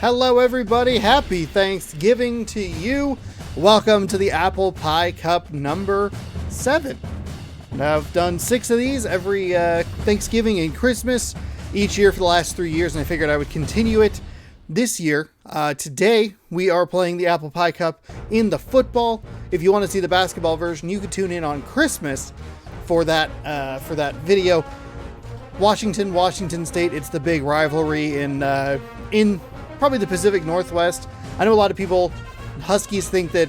Hello everybody, happy Thanksgiving to you. Welcome to the Apple Pie Cup number 7. I've done 6 of these every Thanksgiving and Christmas each year for the last 3 years, and I figured I would continue it this year. Today we are playing the Apple Pie Cup in the football. If you want to see the basketball version, you could tune in on Christmas for that video. Washington State, it's the big rivalry in probably the Pacific Northwest. I know a lot of people, Huskies, think that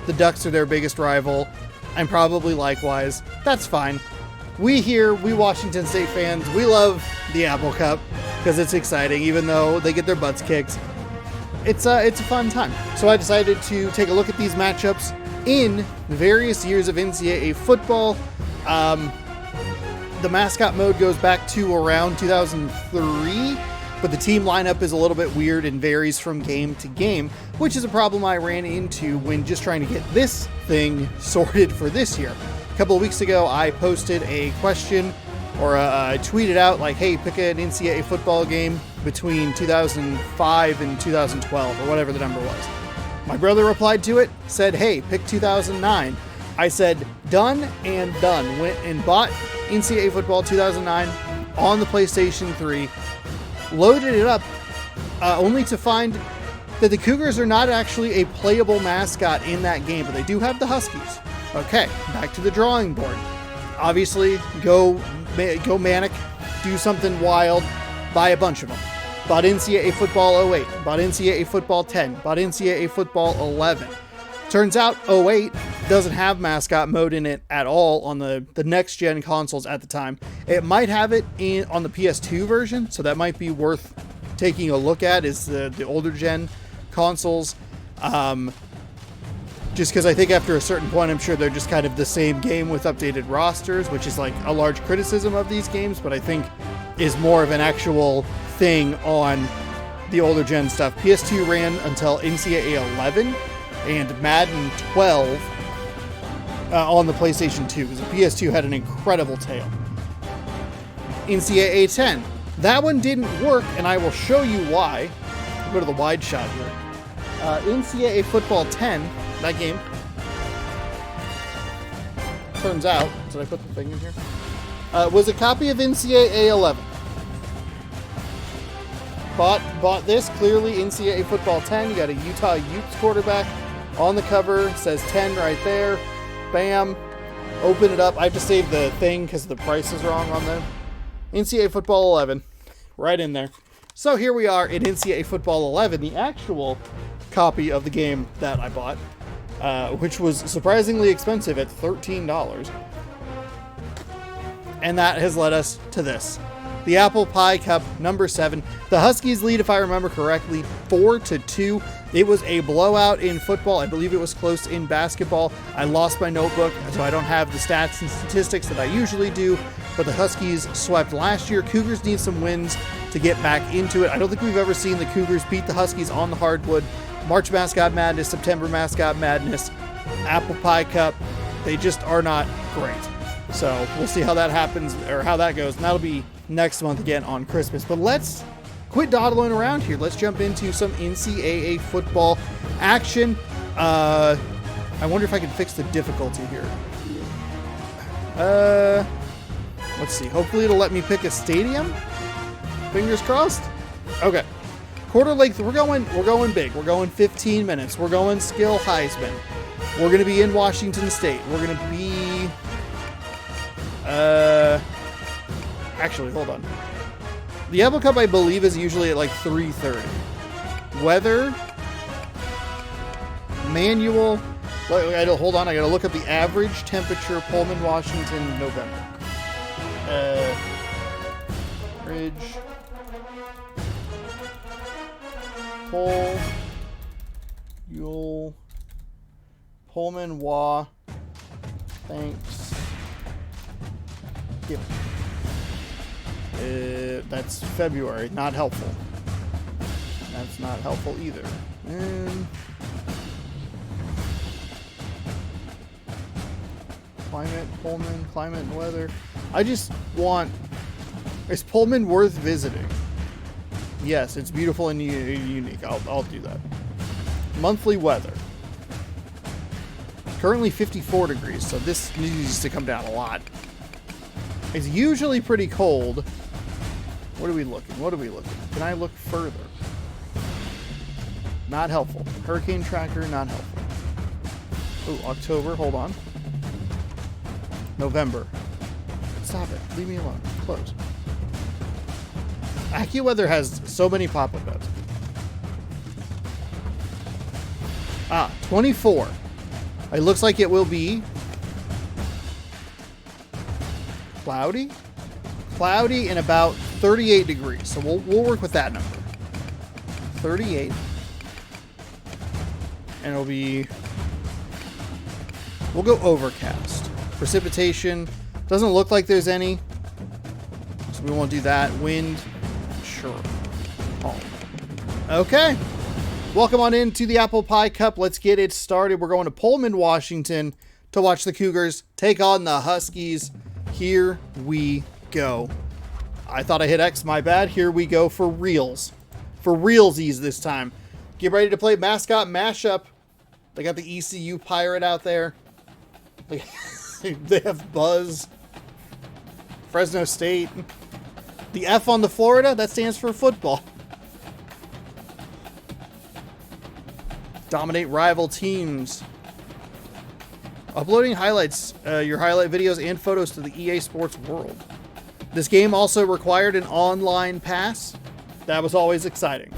the Ducks are their biggest rival, and probably likewise. That's fine. We Washington State fans, we love the Apple Cup because it's exciting, even though they get their butts kicked. It's a fun time. So I decided to take a look at these matchups in various years of NCAA football. The mascot mode goes back to around 2003, but the team lineup is a little bit weird and varies from game to game, which is a problem I ran into when just trying to get this thing sorted for this year. A couple of weeks ago, I posted a question, or I tweeted out like, hey, pick an NCAA football game between 2005 and 2012, or whatever the number was. My brother replied to it, said, hey, pick 2009. I said, done and done. Went and bought NCAA Football 2009 on the PlayStation 3, loaded it up, only to find that the Cougars are not actually a playable mascot in that game, but they do have the Huskies. Okay, back to the drawing board. Obviously, go manic, do something wild, buy a bunch of them. Bought NCAA Football 08, bought NCAA Football 10, bought NCAA Football 11. Turns out 08 doesn't have mascot mode in it at all on the next gen consoles at the time. It might have it on the PS2 version, so that might be worth taking a look at, is the older gen consoles. Just because I think after a certain point, I'm sure they're just kind of the same game with updated rosters, which is like a large criticism of these games, but I think is more of an actual thing on the older gen stuff. PS2 ran until NCAA 11 and Madden 12 on the PlayStation 2, because the PS2 had an incredible tail. NCAA 10. That one didn't work, and I will show you why. I'll go to the wide shot here. NCAA Football 10, that game, turns out, did I put the thing in here? Was a copy of NCAA 11. Bought this, clearly NCAA Football 10. You got a Utah Utes quarterback on the cover, says 10 right there. Bam. Open it up. I have to save the thing because the price is wrong on them. NCAA Football 11. Right in there. So here we are in NCAA Football 11, the actual copy of the game that I bought, which was surprisingly expensive at $13. And that has led us to this. The Apple Pie Cup number 7. The Huskies lead, if I remember correctly, 4-2. It was a blowout in football. I believe it was close in basketball. I lost my notebook, so I don't have the stats and statistics that I usually do, but the Huskies swept last year. Cougars need some wins to get back into it. I don't think we've ever seen the Cougars beat the Huskies on the hardwood. March Mascot Madness, September Mascot Madness, Apple Pie Cup, they just are not great. So we'll see how that happens, or how that goes, and that'll be next month again on Christmas. But let's quit dawdling around here. Let's jump into some NCAA football action. I wonder if I can fix the difficulty here. Let's see. Hopefully it'll let me pick a stadium. Fingers crossed. Okay. Quarter length. We're going big. We're going 15 minutes. We're going skill Heisman. We're going to be in Washington State. We're going to be actually, hold on. The Apple Cup, I believe, is usually at like 3:30. Weather, manual. Hold on, I gotta look up the average temperature. Pullman, Washington, November. Ridge. Pullman, Wa. Thanks. Yep. That's February. Not helpful. That's not helpful either. Climate, Pullman, climate and weather. I just want... Is Pullman worth visiting? Yes, it's beautiful and unique. I'll do that. Monthly weather. Currently 54 degrees, so this needs to come down a lot. It's usually pretty cold. What are we looking? What are we looking? Can I look further? Not helpful. Hurricane tracker, not helpful. Oh, October, hold on. November. Stop it. Leave me alone. Close. AccuWeather has so many pop-up ads. 24. It looks like it will be cloudy. Cloudy and about 38 degrees. So we'll work with that number. 38. And it'll be, we'll go overcast. Precipitation, doesn't look like there's any. So we won't do that. Wind, sure. Oh. Okay. Welcome on into the Apple Pie Cup. Let's get it started. We're going to Pullman, Washington to watch the Cougars take on the Huskies. Here we go. I thought I hit X, my bad. Here we go for reals. For realsies this time. Get ready to play mascot mashup. They got the ECU Pirate out there. They have Buzz. Fresno State. The F on the Florida, that stands for football. Dominate rival teams. Uploading highlights, your highlight videos and photos to the EA Sports world. This game also required an online pass. That was always exciting.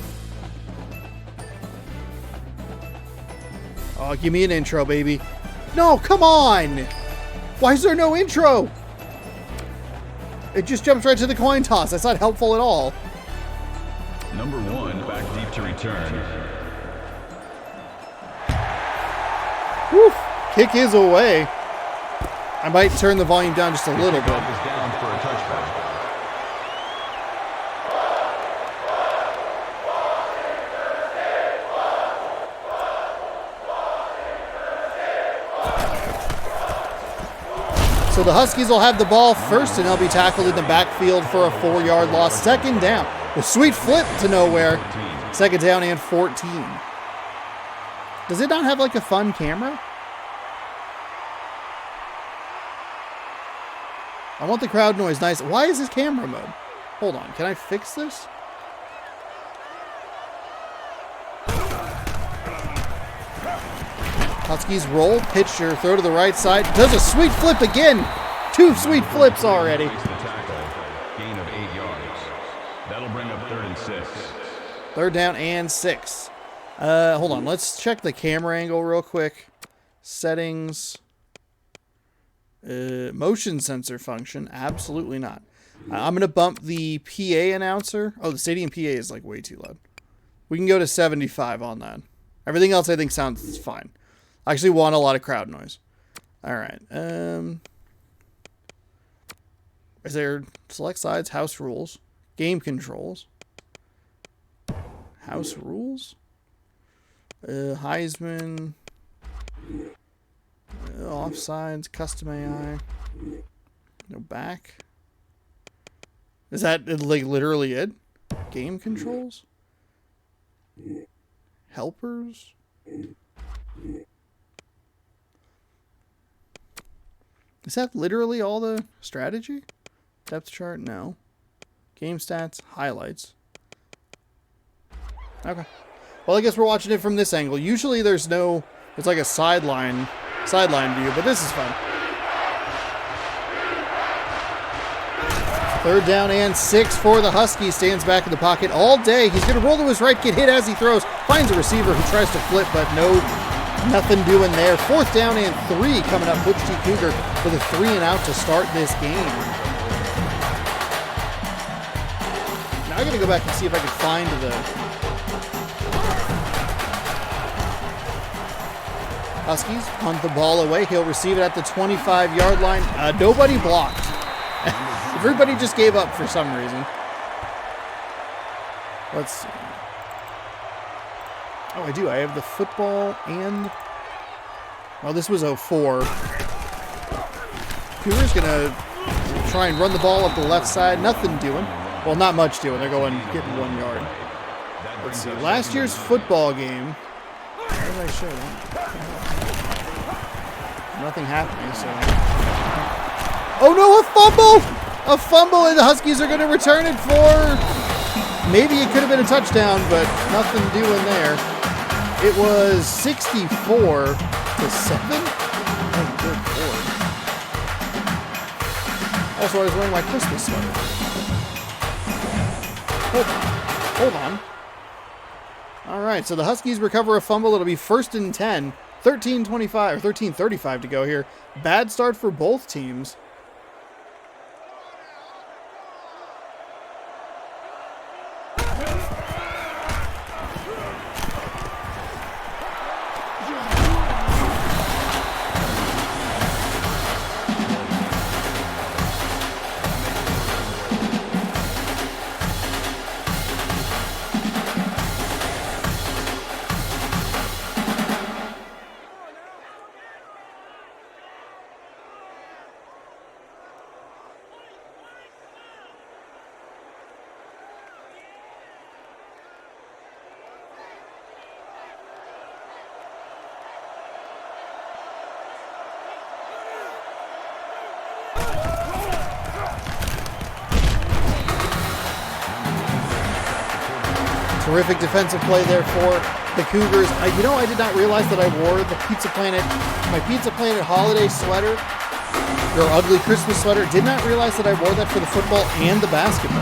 Oh, give me an intro, baby. No, come on! Why is there no intro? It just jumps right to the coin toss. That's not helpful at all. Number 1, back deep to return. Whew. Kick is away. I might turn the volume down just a little bit. Is down for a touchback. So the Huskies will have the ball first, and they'll be tackled in the backfield for a 4-yard loss. Second down. A sweet flip to nowhere. Second down and 14. Does it not have like a fun camera? I want the crowd noise nice. Why is this camera mode? Hold on. Can I fix this? Huskies roll, pitcher, throw to the right side. Does a sweet flip again. 2 sweet flips already. Gain of 8 yards. That'll bring up 3rd and 6. 3rd down and 6. Hold on. Let's check the camera angle real quick. Settings. Motion sensor function. Absolutely not. I'm going to bump the PA announcer. Oh, the stadium PA is like way too loud. We can go to 75 on that. Everything else I think sounds fine. I actually want a lot of crowd noise. All right. Is there select sides, house rules, game controls, house rules, Heisman, offsides, custom AI, no back. Is that like literally it? Game controls, helpers. Is that literally all the strategy? Depth chart? No. Game stats, highlights. Okay. Well, I guess we're watching it from this angle. Usually there's like a sideline view, but this is fun. 3rd down and 6 for the Huskies. Stands back in the pocket all day. He's going to roll to his right, get hit as he throws. Finds a receiver who tries to flip, but nothing doing there. 4th down and 3 coming up. Butch T. Cougar with a 3 and out to start this game. Now I got to go back and see if I can find the Huskies. Punt the ball away. He'll receive it at the 25-yard line. Nobody blocked. Everybody just gave up for some reason. Let's see. Oh, I do. I have the football and... Well, this was 04. Cougars going to try and run the ball up the left side. Nothing doing. Well, not much doing. They're going getting 1 yard. Let's see. Last year's football game. Where did I show that? Nothing happening, so. Oh no, a fumble! A fumble, and the Huskies are going to return it for. Maybe it could have been a touchdown, but nothing doing there. It was 64 to 7. Oh, good Lord. Also, I was wearing my Christmas sweater. Hold on. All right, so the Huskies recover a fumble. It'll be 1st and 10. 13:25 or 13:35 to go here. Bad start for both teams. Terrific defensive play there for the Cougars. I did not realize that I wore the my Pizza Planet holiday sweater, or ugly Christmas sweater. Did not realize that I wore that for the football and the basketball.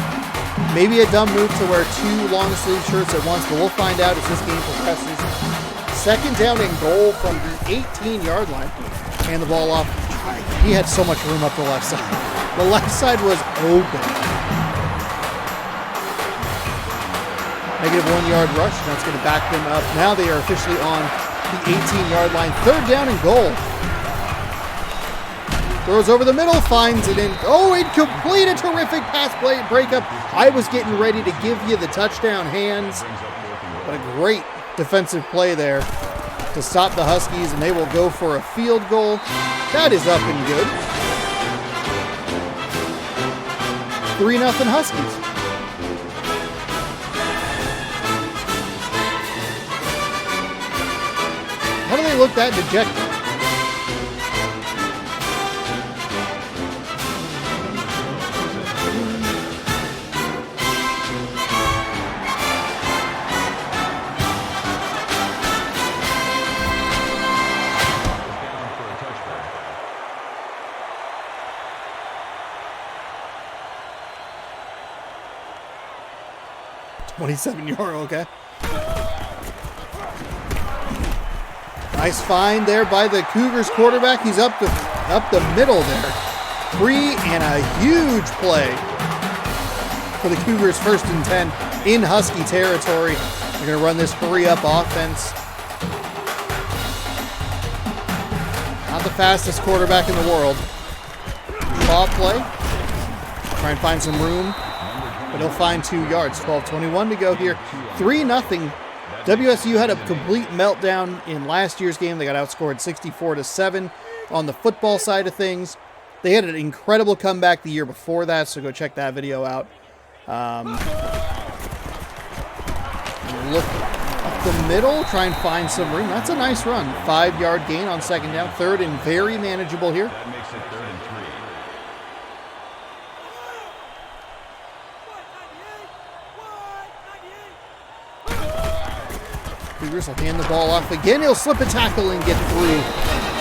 Maybe a dumb move to wear 2 long sleeve shirts at once, but we'll find out as this game progresses. 2nd down and goal from the 18-yard line. Hand the ball off. He had so much room up the left side. The left side was open. Negative 1-yard rush, and that's going to back them up. Now they are officially on the 18-yard line. 3rd down and goal. Throws over the middle, finds it in. Oh, incomplete! A terrific pass play breakup. I was getting ready to give you the touchdown hands. But a great defensive play there to stop the Huskies, and they will go for a field goal. That is up and good. 3-0 Huskies. How do they look that dejected? €27, okay. Nice find there by the Cougars quarterback. He's up the middle there. Free and a huge play for the Cougars. 1st and 10 in Husky territory. They're going to run this hurry-up offense. Not the fastest quarterback in the world. Ball play. Try and find some room, but he'll find 2 yards. 12:21 to go here. 3-0. WSU had a complete meltdown in last year's game. They got outscored 64-7 on the football side of things. They had an incredible comeback the year before that, so go check that video out. Look up the middle, try and find some room. That's a nice run. 5-yard gain on 2nd down. 3rd and very manageable here. That makes it 3rd and 3. Cougars will hand the ball off again. He'll slip a tackle and get through.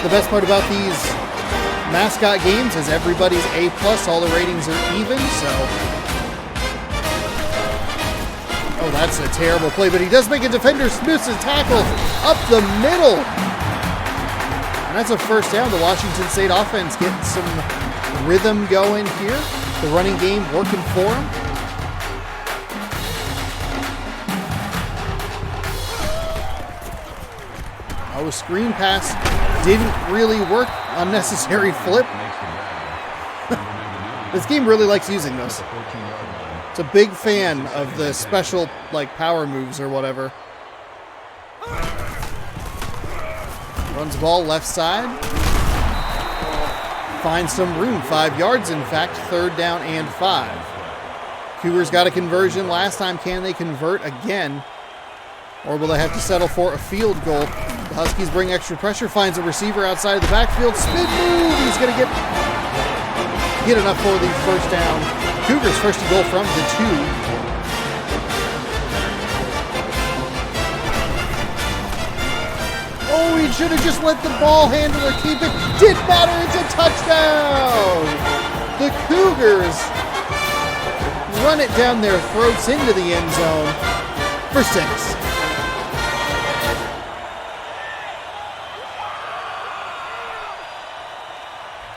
The best part about these mascot games is everybody's A+. All the ratings are even, so. Oh, that's a terrible play, but he does make a defender miss a tackle up the middle. And that's a 1st down. The Washington State offense getting some rhythm going here. The running game working for them. Oh, screen pass didn't really work. Unnecessary flip. This game really likes using those. It's a big fan of the special, power moves or whatever. Runs the ball left side. Finds some room. 5 yards, in fact. 3rd down and 5. Cougars got a conversion last time. Can they convert again? Or will they have to settle for a field goal? The Huskies bring extra pressure, finds a receiver outside of the backfield. Spin move! He's going to get enough for the first down. Cougars first and goal from the 2. Oh, he should have just let the ball handler keep it. Didn't matter, it's a touchdown! The Cougars run it down their throats into the end zone for 6.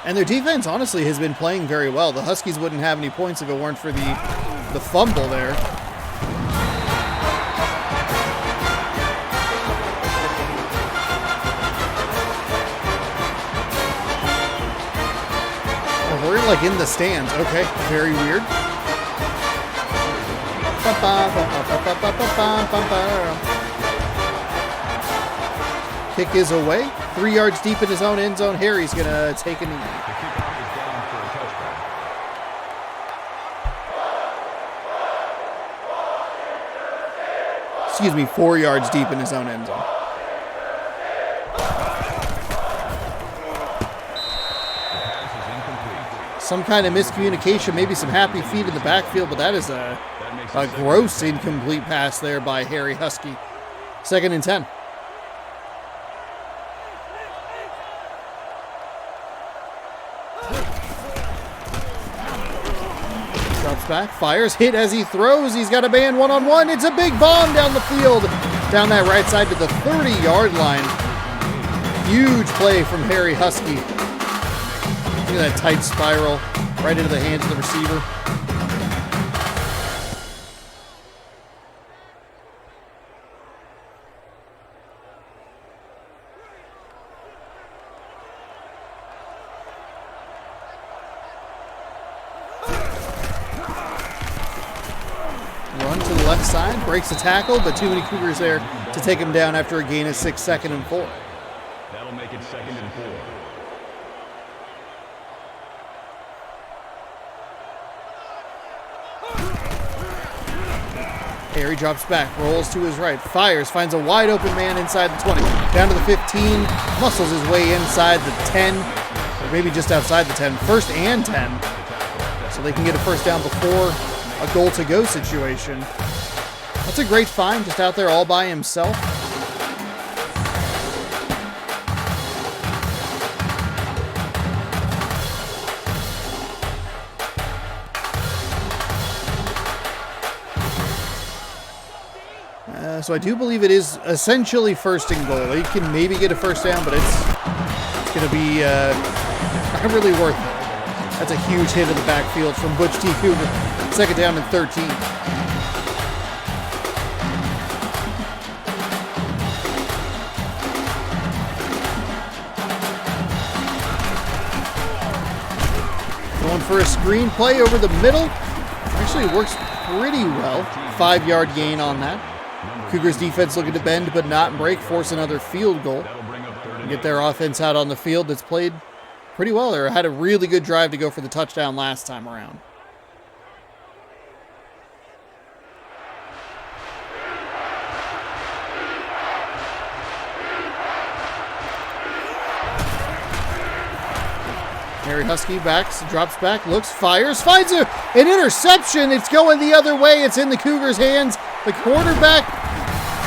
And their defense, honestly, has been playing very well. The Huskies wouldn't have any points if it weren't for the fumble there. Oh, we're like in the stands. Okay, very weird. Kick is away. 3 yards deep in his own end zone. Harry's going to take a knee. Excuse me, 4 yards deep in his own end zone. Some kind of miscommunication, maybe some happy feet in the backfield, but that is a gross incomplete pass there by Harry Husky. 2nd and 10. Drops back, fires, hit as he throws. He's got a man one-on-one. It's a big bomb down the field, down that right side to the 30-yard line. Huge play from Harry Husky. Look at that tight spiral right into the hands of the receiver. Run to the left side, breaks the tackle, but too many Cougars there to take him down after a gain of 6, 2nd and 4. That'll make it 2nd and 4. Harry drops back, rolls to his right, fires, finds a wide open man inside the 20, down to the 15, muscles his way inside the 10, or maybe just outside the 10, 1st and 10, so they can get a first down before a goal-to-go situation. That's a great find, just out there all by himself. So I do believe it is essentially 1st and goal. They can maybe get a first down, but it's going to be not really worth it. That's a huge hit in the backfield from Butch T. Cougar. 2nd down and 13. Going for a screen play over the middle. Actually works pretty well. 5-yard gain on that. Cougars defense looking to bend but not break, force another field goal. Get their offense out on the field that's played pretty well. They had a really good drive to go for the touchdown last time around. Harry Husky drops back, looks, fires, finds an interception. It's going the other way. It's in the Cougars' hands. The quarterback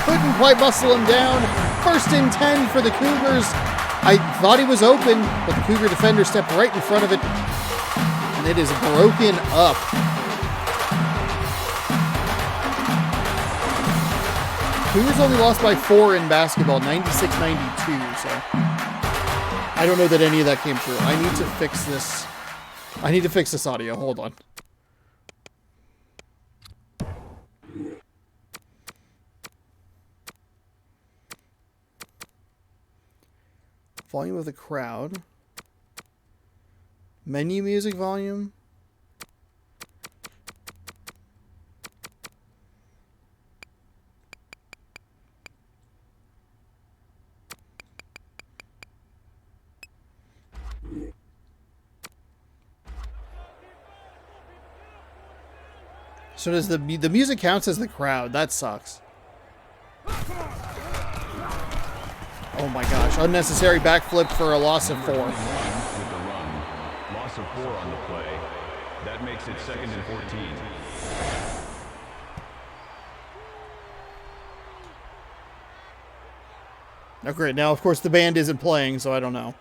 couldn't quite muscle him down. 1st and 10 for the Cougars. I thought he was open, but the Cougar defender stepped right in front of it, and it is broken up. Cougars only lost by 4 in basketball, 96-92, so I don't know that any of that came through. I need to fix this. I need to fix this audio. Hold on. Volume of the crowd. Menu music volume. So does the music counts as the crowd? That sucks. Oh my gosh, unnecessary backflip for a loss of 4. With the run. Loss of 4 on the play. That makes it 2nd and 14. Oh, great. Now, of course, the band isn't playing, so I don't know.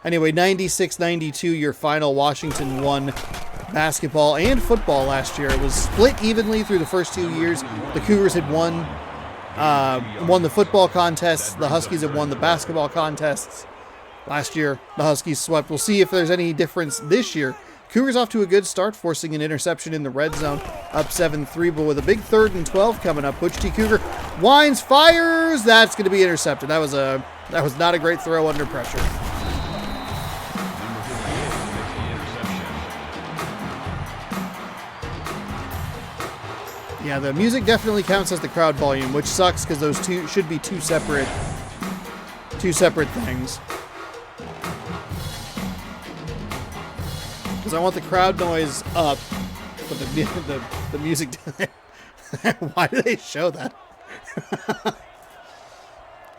Anyway, 96-92, your final. Washington won basketball and football last year. It was split evenly through the first 2 years. The Cougars had won the football contests. The Huskies had won the basketball contests. Last year, the Huskies swept. We'll see if there's any difference this year. Cougars off to a good start, forcing an interception in the red zone, up 7-3, but with a big 3rd and 12 coming up. Butch T. Cougar winds, fires. That's going to be intercepted. That was not a great throw under pressure. Yeah, the music definitely counts as the crowd volume, which sucks because those two should be two separate things. Because I want the crowd noise up, but the music. Why do they show that?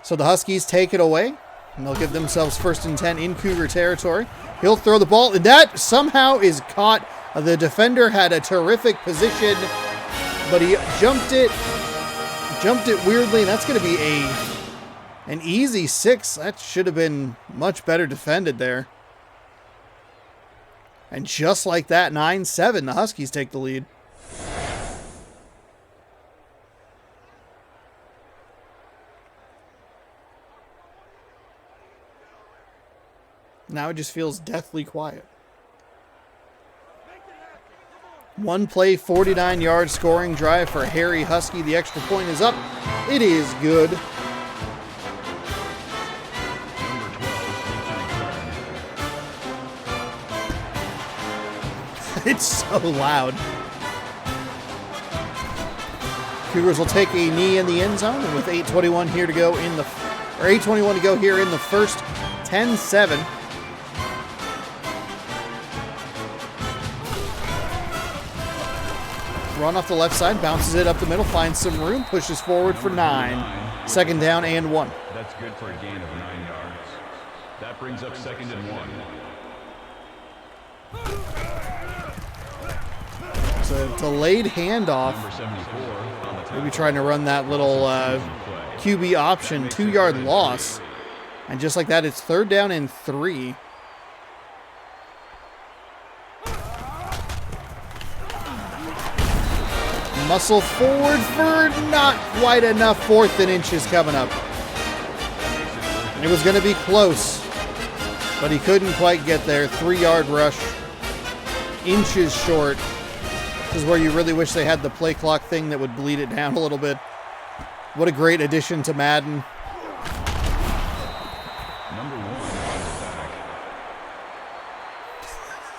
So the Huskies take it away, and they'll give themselves 1st and 10 in Cougar territory. He'll throw the ball, and that somehow is caught. The defender had a terrific position, but he jumped it weirdly, and that's going to be an easy 6. That should have been much better defended there. And just like that, 9-7, the Huskies take the lead. Now it just feels deathly quiet. One play, 49-yard scoring drive for Harry Husky. The extra point is up. It is good. It's so loud. Cougars will take a knee in the end zone, and with 8:21 here to go in the 8:21 to go here in the first, 10-7. Run off the left side, bounces it up the middle, finds some room, pushes forward for 9. 2nd down and 1. That's good for a gain of 9 yards. That brings up 2nd and 1. It's a delayed handoff. Maybe trying to run that little QB option, 2-yard loss. And just like that, it's 3rd down and 3. Muscle forward for not quite enough. 4th and inches coming up. It was going to be close, but he couldn't quite get there. 3-yard rush. Inches short. This is where you really wish they had the play clock thing that would bleed it down a little bit. What a great addition to Madden. Number 1 back.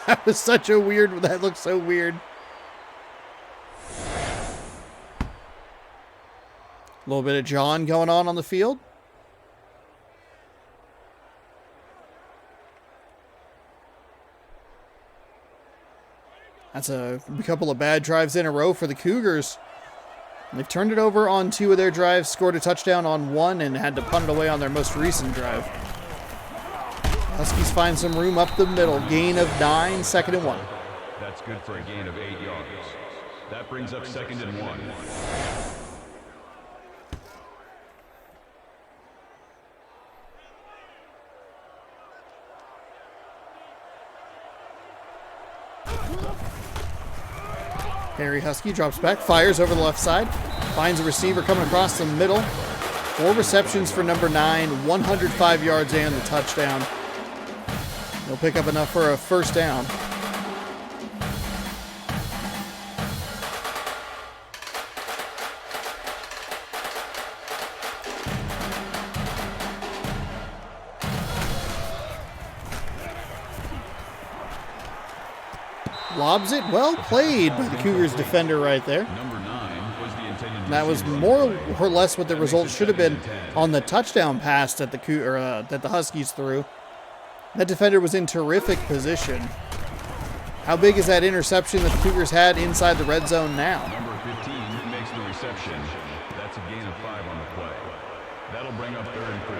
That was such a weird, that looked so weird. A little bit of John going on the field. That's a couple of bad drives in a row for the Cougars. They've turned it over on 2 of their drives, scored a touchdown on 1, and had to punt it away on their most recent drive. Huskies find some room up the middle. Gain of 9, 2nd and 1. That's good for a gain of 8 yards. That brings up 2nd and 1. Harry Husky drops back, fires over the left side, finds a receiver coming across the middle. 4 receptions for number 9, 105 yards and the touchdown. He'll pick up enough for a 1st down. Lobs it. Well played by the Cougars defender right there. Number 9 was the intended. And that was more or less what the result should have been on the touchdown pass that the Huskies threw. That defender was in terrific position. How big is that interception that the Cougars had inside the red zone now? Number 15 makes the reception. That's a gain of 5 on the play. That'll bring up 3rd and 4.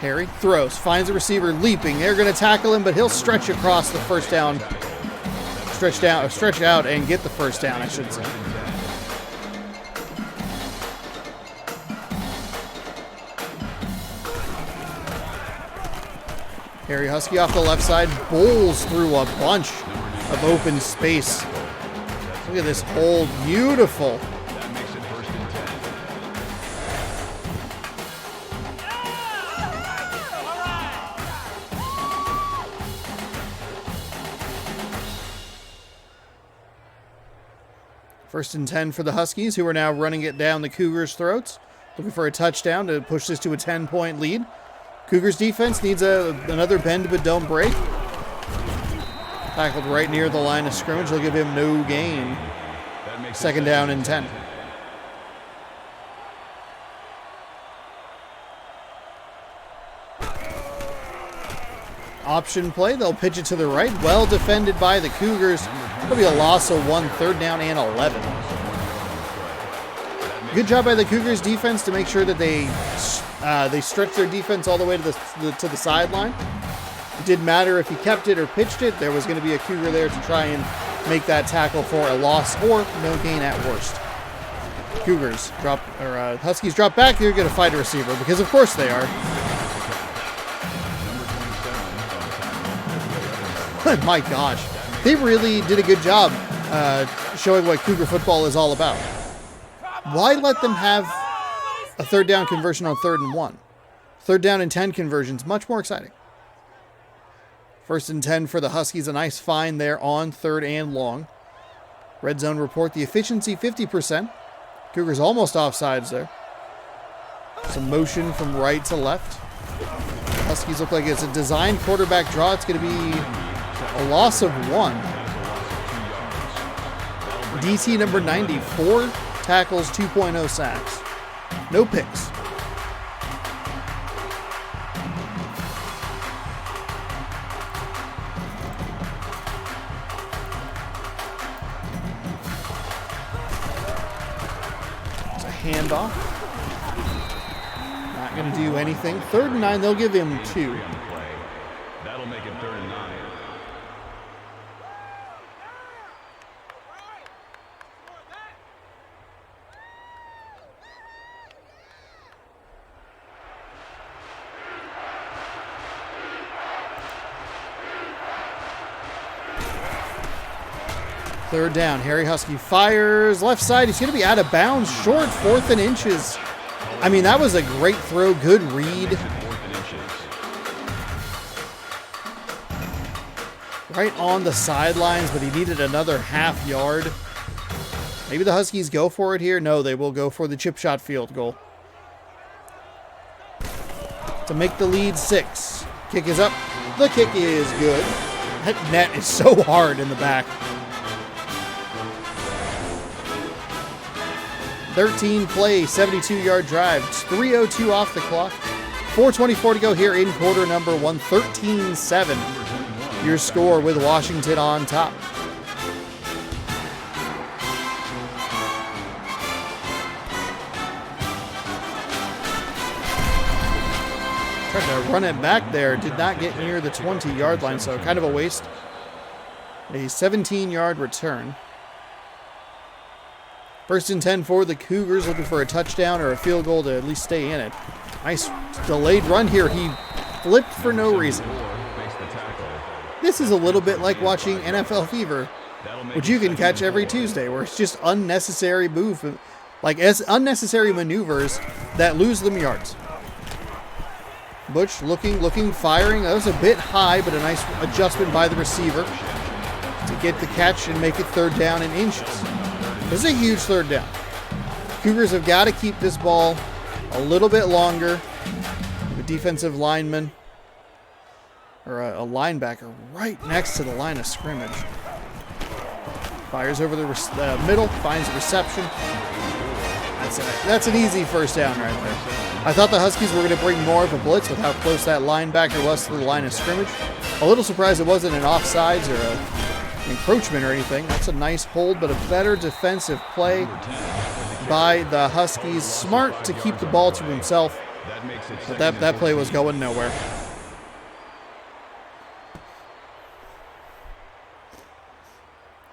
Harry throws, finds a receiver leaping. They're going to tackle him, but he'll stretch across the first down. Stretch out and get the first down, I should say. Harry Husky off the left side, bowls through a bunch of open space. Look at this hole, beautiful. That makes it 1st and 10. First and 10 for the Huskies, who are now running it down the Cougars' throats. Looking for a touchdown to push this to a 10-point lead. Cougars defense needs another bend but don't break. Tackled right near the line of scrimmage. They'll give him no gain. 2nd down and 10. Option play. They'll pitch it to the right. Well defended by the Cougars. It'll be a loss of 1, 3rd down and 11. Good job by the Cougars defense to make sure that they stretched their defense all the way to the sideline. It didn't matter if he kept it or pitched it. There was going to be a Cougar there to try and make that tackle for a loss or no gain at worst. Huskies drop back. They're going to fight a receiver because of course they are. My gosh, they really did a good job showing what Cougar football is all about. Why let them have a 3rd down conversion on 3rd and 1? 3rd down and 10 conversions, much more exciting. 1st and 10 for the Huskies, a nice find there on 3rd and long. Red zone report, the efficiency 50%. Cougars almost offsides there. Some motion from right to left. Huskies look like it's a designed quarterback draw. It's going to be a loss of 1. DT number 94. Tackles, 2.0 sacks. No picks. It's a handoff. Not going to do anything. 3rd and 9, they'll give him 2. That'll make it 3rd and 9. Third down. Harry Husky fires left side. He's going to be out of bounds. Short, 4th and inches. I mean, that was a great throw. Good read. Right on the sidelines, but he needed another half yard. Maybe the Huskies go for it here. No, they will go for the chip shot field goal to make the lead 6. Kick is up. The kick is good. That net is so hard in the back. 13 play, 72-yard drive. 3:02 off the clock. 4:24 to go here in quarter number 1. 13-7. Your score with Washington on top. Tried to run it back there. Did not get near the 20-yard line, so kind of a waste. A 17-yard return. 1st and 10 for the Cougars, looking for a touchdown or a field goal to at least stay in it. Nice delayed run here. He flipped for no reason. This is a little bit like watching NFL Fever, which you can catch every Tuesday, where it's just unnecessary unnecessary maneuvers that lose them yards. Butch looking, firing. That was a bit high, but a nice adjustment by the receiver to get the catch and make it 3rd down and inches. This is a huge 3rd down. Cougars have got to keep this ball a little bit longer. The defensive lineman, or a linebacker, right next to the line of scrimmage. Fires over the middle, finds reception. That's an easy first down right there. I thought the Huskies were going to bring more of a blitz with how close that linebacker was to the line of scrimmage. A little surprised it wasn't an offsides or an encroachment or anything. That's a nice hold, but a better defensive play by the Huskies. Smart to keep the ball to himself, but that play was going nowhere.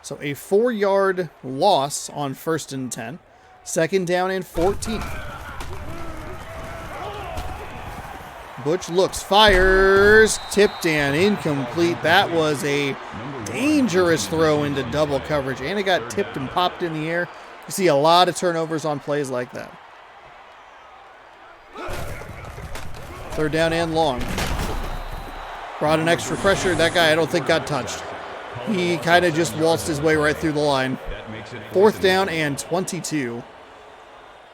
So a 4-yard loss on 1st and 10. 2nd down and 14. Butch looks, fires, tipped and incomplete. That was a dangerous throw into double coverage, and it got tipped and popped in the air. You see a lot of turnovers on plays like that. 3rd down and long. Brought an extra pressure. That guy I don't think got touched. He kind of just waltzed his way right through the line. 4th down and 22.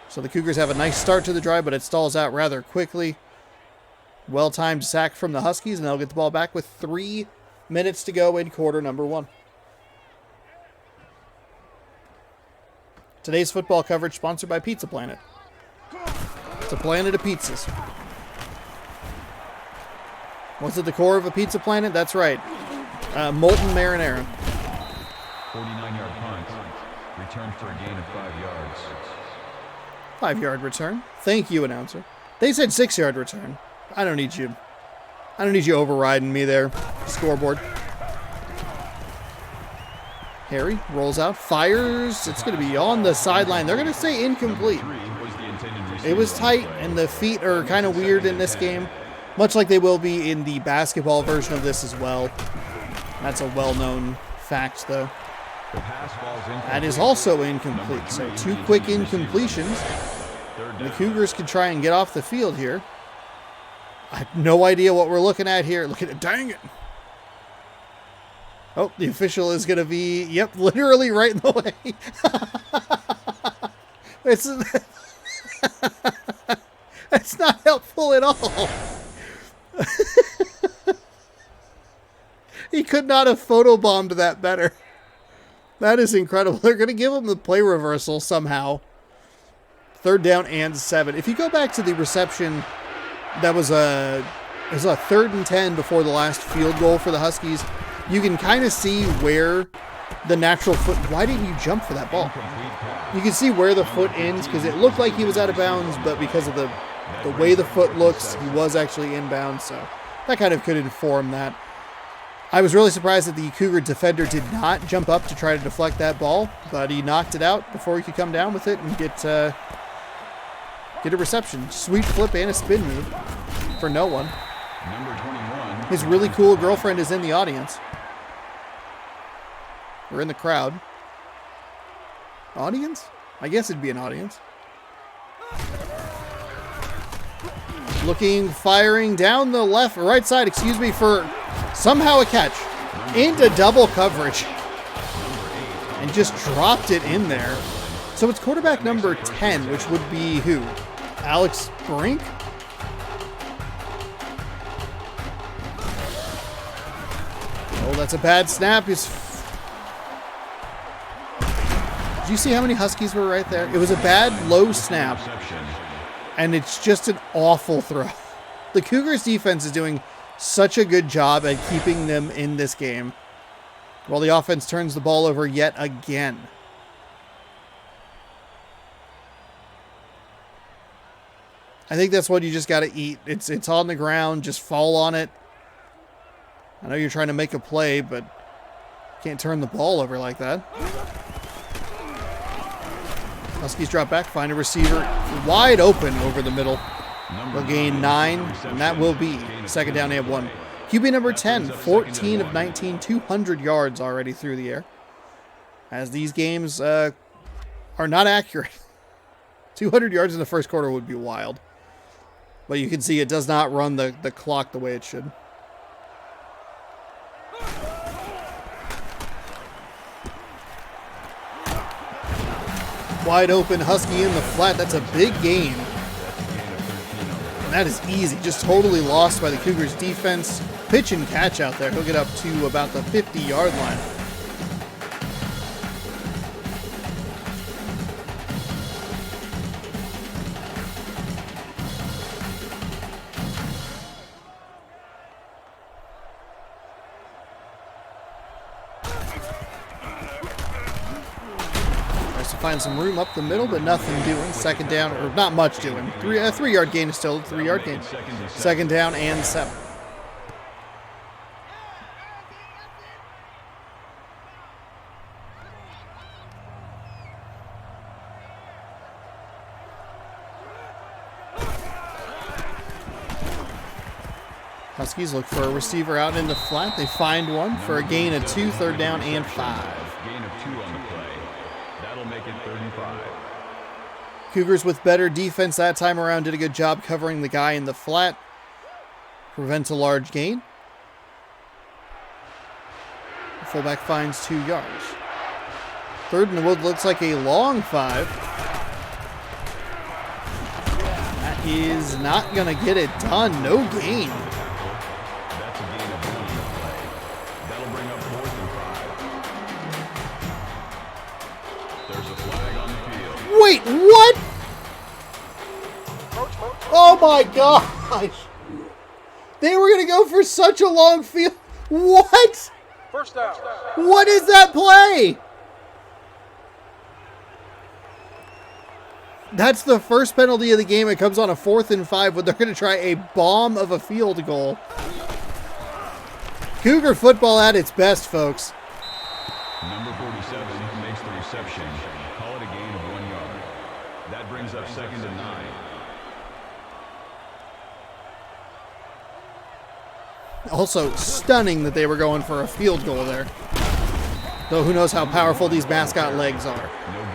So the Cougars have a nice start to the drive, but it stalls out rather quickly. Well-timed sack from the Huskies, and they'll get the ball back with 3 minutes to go in quarter number 1. Today's football coverage sponsored by Pizza Planet. It's a planet of pizzas. What's at the core of a Pizza Planet? That's right. Molten marinara. 49-yard punt. Return for a gain of 5 yards. 5-yard return. Thank you, announcer. They said 6-yard return. I don't need you overriding me there, scoreboard. Harry rolls out, fires. It's going to be on the sideline. They're going to say incomplete. It was tight, and the feet are kind of weird in this game, much like they will be in the basketball version of this as well. That's a well-known fact, though. That is also incomplete. So 2 quick incompletions. The Cougars can try and get off the field here. I have no idea what we're looking at here. Look at it. Dang it. Oh, the official is going to be, yep, literally right in the way. That's not helpful at all. He could not have photobombed that better. That is incredible. They're going to give him the play reversal somehow. 3rd down and 7. If you go back to the reception, that was a 3rd and 10 before the last field goal for the Huskies. You can kind of see where the natural foot... Why didn't you jump for that ball? You can see where the foot ends because it looked like he was out of bounds, but because of the way the foot looks, he was actually inbound. So that kind of could inform that. I was really surprised that the Cougar defender did not jump up to try to deflect that ball, but he knocked it out before he could come down with it and get a reception. Sweet flip and a spin move for no one. Number 21. His really cool girlfriend is in the audience. Or in the crowd. Audience? I guess it'd be an audience. Looking, firing down the right side, for somehow a catch into double coverage. And just dropped it in there. So it's quarterback number 10, which would be who? Alex Brink? Oh, that's a bad snap. Did you see how many Huskies were right there? It was a bad low snap. And it's just an awful throw. The Cougars defense is doing such a good job at keeping them in this game, while the offense turns the ball over yet again. I think that's what you just got to eat. It's on the ground. Just fall on it. I know you're trying to make a play, but can't turn the ball over like that. Huskies drop back, find a receiver wide open over the middle. They'll gain 9, and that will be 2nd down and 1. QB number 10, 14 of 19, 200 yards already through the air. As these games are not accurate. 200 yards in the first quarter would be wild. But you can see it does not run the clock the way it should. Wide open Husky in the flat. That's a big gain. And that is easy. Just totally lost by the Cougars defense. Pitch and catch out there. He'll get up to about the 50-yard line. Tries to find some room up the middle, but nothing doing. Second down, or not much doing. 3-yard gain is still a 3-yard gain. Second down and 7. Huskies look for a receiver out in the flat. They find one for a gain of 2, third down and 5. Gain of 2 on the play. That'll make it 3rd and 5. Cougars with better defense that time around did a good job covering the guy in the flat. Prevents a large gain. The fullback finds 2 yards. Third and wood looks like a long 5. That is not going to get it done. No gain. That's a gain of 1 on the play. That'll bring up 4th and 5. There's a flag on the field. Wait, what? Oh my gosh. They were going to go for such a long field. What? First down. What is that play? That's the first penalty of the game. It comes on a 4th and 5 when they're going to try a bomb of a field goal. Cougar football at its best, folks. Number 47 makes the reception. Call it a gain of 1 yard. That brings up 2nd and 9. Also stunning that they were going for a field goal there. Though who knows how powerful these mascot legs are.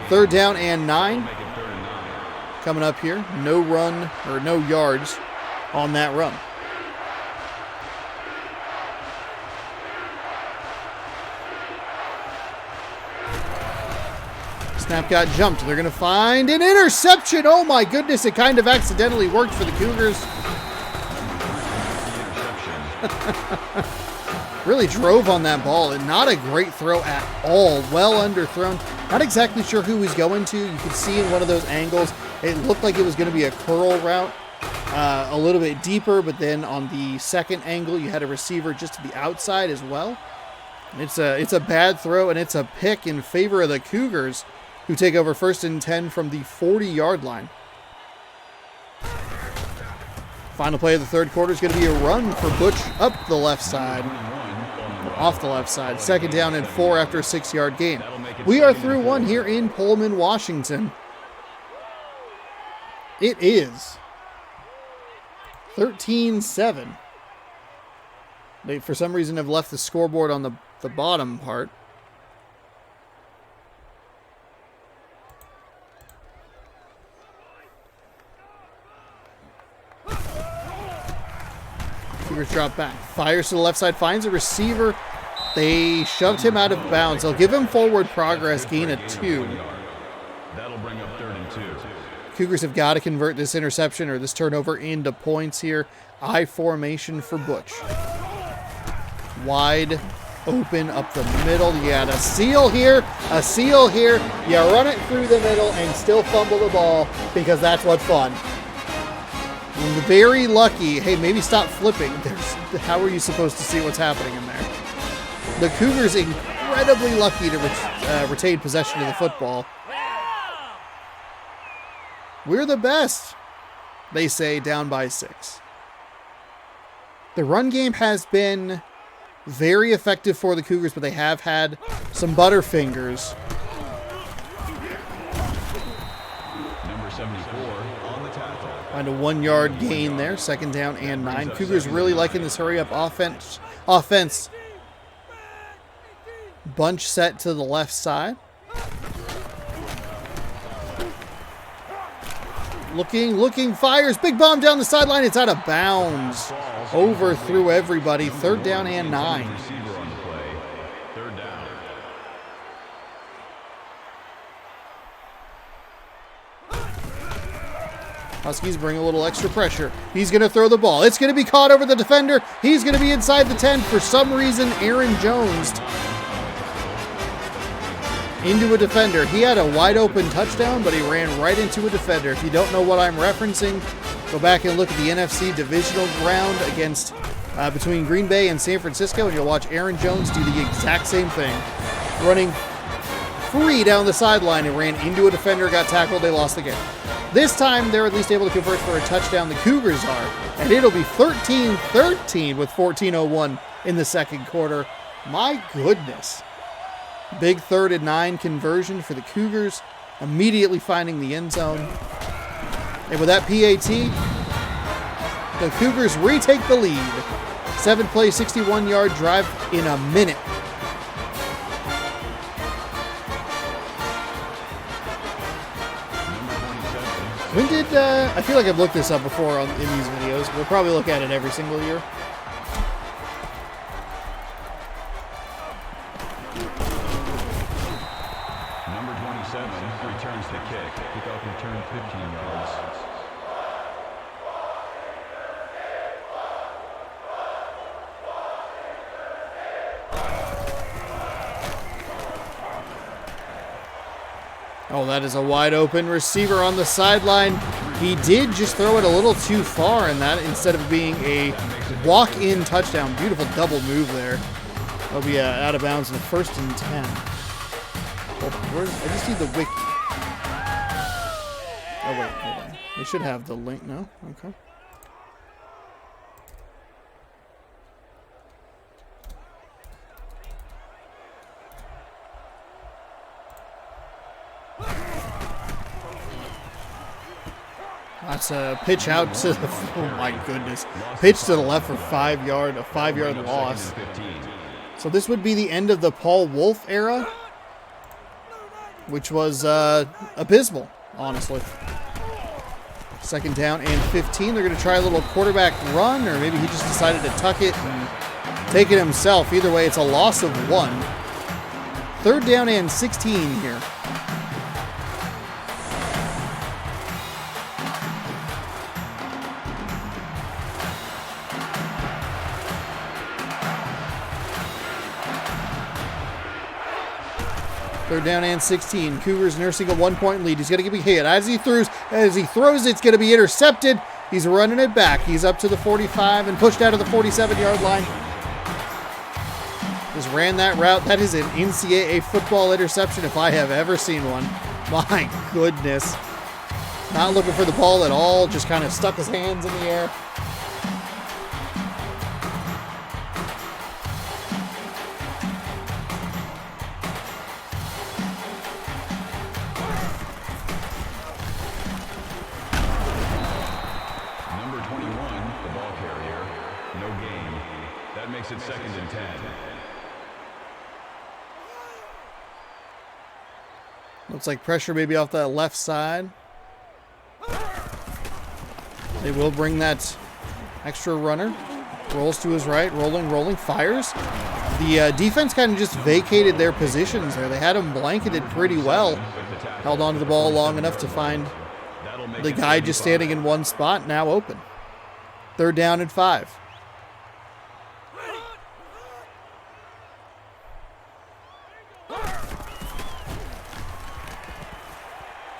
3rd down and 9. Make it 3rd and 9. Coming up here. No run or no yards on that run. Snap got jumped. They're going to find an interception. Oh my goodness, it kind of accidentally worked for the Cougars. Really drove on that ball, and not a great throw at all. Well underthrown. Not exactly sure who he's going to. You could see in one of those angles, it looked like it was going to be a curl route, a little bit deeper, but then on the second angle, you had a receiver just to the outside as well. It's a bad throw, and it's a pick in favor of the Cougars, who take over 1st and 10 from the 40-yard line. Final play of the third quarter is going to be a run for Butch up the left side. Off the left side. 2nd down and 4 after a 6-yard gain. We are through 1 here in Pullman, Washington. It is 13-7. They, for some reason, have left the scoreboard on the bottom part. Cougars drop back. Fires to the left side. Finds a receiver. They shoved him out of bounds. They'll give him forward progress. Gain of 2. That'll bring up 3rd and 2. Cougars have got to convert this interception or this turnover into points here. I formation for Butch. Wide open up the middle. You got a seal here. A seal here. You run it through the middle and still fumble the ball because that's what's fun. Very lucky. Hey, maybe stop flipping. How are you supposed to see what's happening in there? The Cougars incredibly lucky to retain possession of the football. We're the best, they say, down by 6. The run game has been very effective for the Cougars, but they have had some butterfingers. Number 74 on the tackle. Find a 1-yard gain there. 2nd down and 9. Cougars really liking this hurry-up offense. Bunch set to the left side. Looking, fires. Big bomb down the sideline. It's out of bounds. Overthrew everybody. 3rd down and 9. Receiver on the play. 3rd down. Huskies bring a little extra pressure. He's going to throw the ball. It's going to be caught over the defender. He's going to be inside the 10. For some reason, Aaron Jones into a defender. He had a wide open touchdown, but he ran right into a defender. If you don't know what I'm referencing, go back and look at the NFC divisional round against between Green Bay and San Francisco, and you'll watch Aaron Jones do the exact same thing. Running free down the sideline and ran into a defender, got tackled, they lost the game. This time, they're at least able to convert for a touchdown. The Cougars are, and it'll be 13-13 with 14:01 in the second quarter. My goodness. Big 3rd and 9 conversion for the Cougars, immediately finding the end zone. And with that PAT, the Cougars retake the lead. 7-play, 61-yard drive in a minute. When did, I feel like I've looked this up before in these videos. We'll probably look at it every single year. Number 27 returns the kick. Kickoff return 15 yards. Oh, that is a wide open receiver on the sideline. He did just throw it a little too far in that instead of being a walk-in touchdown. Beautiful double move there. That'll be out of bounds in the 1st and 10. Oh, I just need the wiki. Oh, wait, hold on. They should have the link, no? Okay. That's a pitch out to the, oh my goodness. Pitch to the left for a 5-yard loss. So this would be the end of the Paul Wolf era, which was abysmal, honestly. 2nd down and 15. They're going to try a little quarterback run, or maybe he just decided to tuck it and take it himself. Either way, it's a loss of 1. 3rd down and 16 here. Third down and 16. Cougars nursing a 1-point lead. He's going to get hit. As he throws, it's going to be intercepted. He's running it back. He's up to the 45 and pushed out of the 47-yard line. Just ran that route. That is an NCAA football interception if I have ever seen one. My goodness. Not looking for the ball at all. Just kind of stuck his hands in the air. It's 2nd and 10. Looks like pressure maybe off that left side. They will bring that extra runner. Rolls to his right, rolling, fires. The defense kind of just vacated their positions there. They had him blanketed pretty well. Held onto the ball long enough to find the guy just standing in one spot, now open. 3rd down and 5.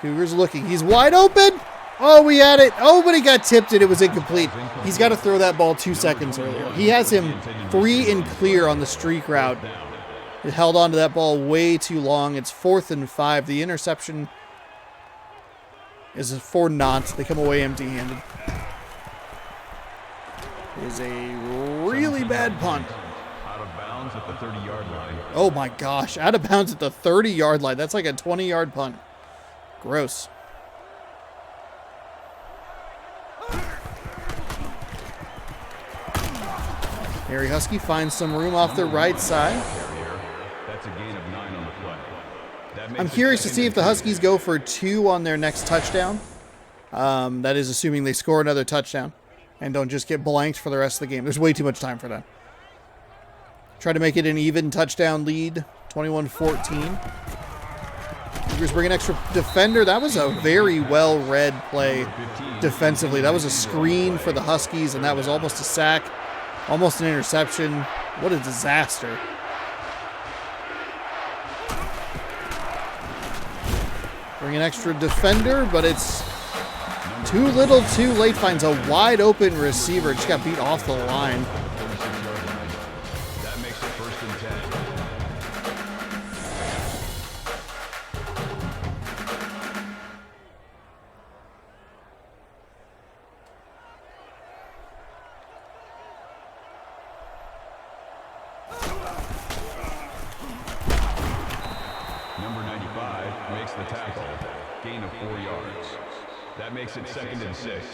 Cougars looking. He's wide open. Oh, we had it. Oh, but he got tipped and it was incomplete. He's got to throw that ball 2 seconds earlier. He has him free and clear on the streak route. It held on to that ball way too long. It's 4th and 5. The interception is for naught. They come away empty-handed. It is a really bad punt. Out of bounds at the 30-yard line. Oh my gosh. Out of bounds at the 30-yard line. That's like a 20-yard punt. Gross. Harry Husky finds some room off the right side. That's a gain of 9 on the play. I'm curious to see if the Huskies go for 2 on their next touchdown. That is assuming they score another touchdown and don't just get blanked for the rest of the game. There's way too much time for that. Try to make it an even touchdown lead, 21-14. Cougars bring an extra defender. That was a very well-read play defensively. That was a screen for the Huskies, and that was almost a sack, almost an interception. What a disaster. Bring an extra defender, but it's too little too late. Finds a wide-open receiver. Just got beat off the line. That makes it 1st and 10. 5 makes the tackle. Gain of 4 yards. That makes it 2nd and 6.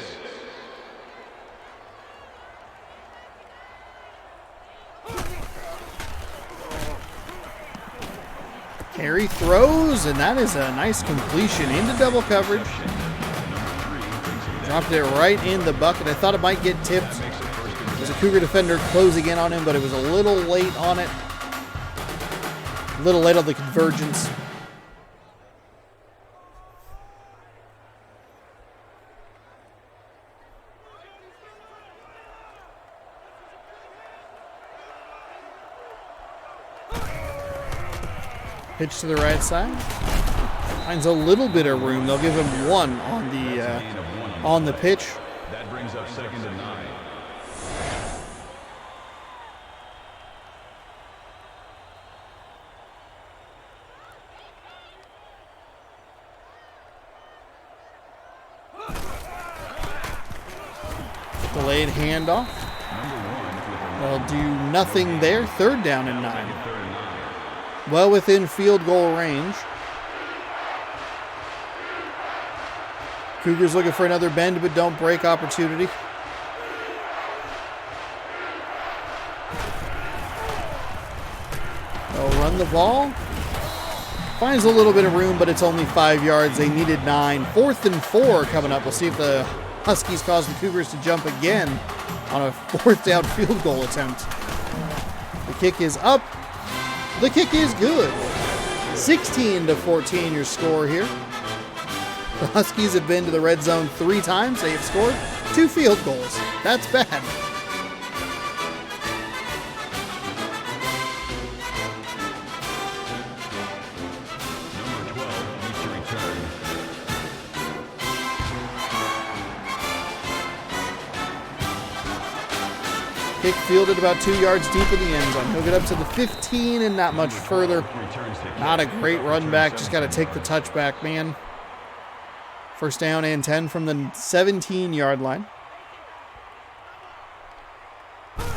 Carey throws, and that is a nice completion into double coverage. Dropped it right in the bucket. I thought it might get tipped. There's a Cougar defender closing in on him, but it was a little late on it. A little late on the convergence. Pitch to the right side. Finds a little bit of room. They'll give him 1 on the pitch. That brings up 2nd and 9. Delayed handoff. They'll do nothing there. 3rd down and 9. Well within field goal range. Cougars looking for another bend but don't break opportunity. They'll run the ball. Finds a little bit of room, but it's only 5 yards. They needed 9. 4th and 4 coming up. We'll see if the Huskies cause the Cougars to jump again on a 4th down field goal attempt. The kick is up. The kick is good. 16-14 your score here. The Huskies have been to the red zone 3 times. They have scored 2 field goals. That's bad. Number 12 needs to return. Kick fielded about 2 yards deep in the end zone. He'll get up to the 15 and not much further. Not a great run back. Just got to take the touchback, man. 1st down and 10 from the 17-yard line. They're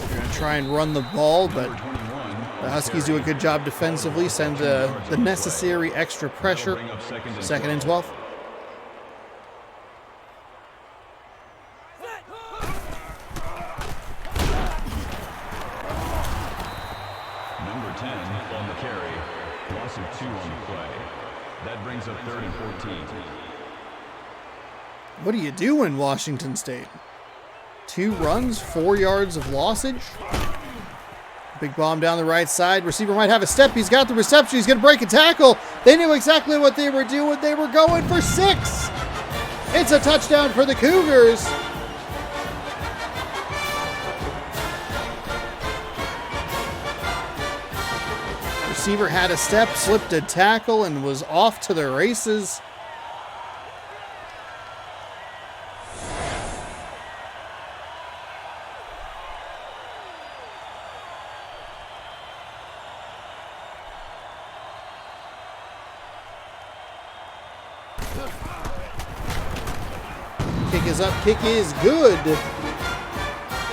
going to try and run the ball, but the Huskies do a good job defensively. Send the necessary extra pressure. 2nd and 12. Number 10 on the carry. Loss of 2 on the play. That brings up 3rd and 14. What do you do in Washington State? 2 runs, 4 yards of lossage. Big bomb down the right side. Receiver might have a step. He's got the reception. He's going to break a tackle. They knew exactly what they were doing. They were going for 6. It's a touchdown for the Cougars. Receiver had a step, slipped a tackle, and was off to the races. Kick is up, kick is good.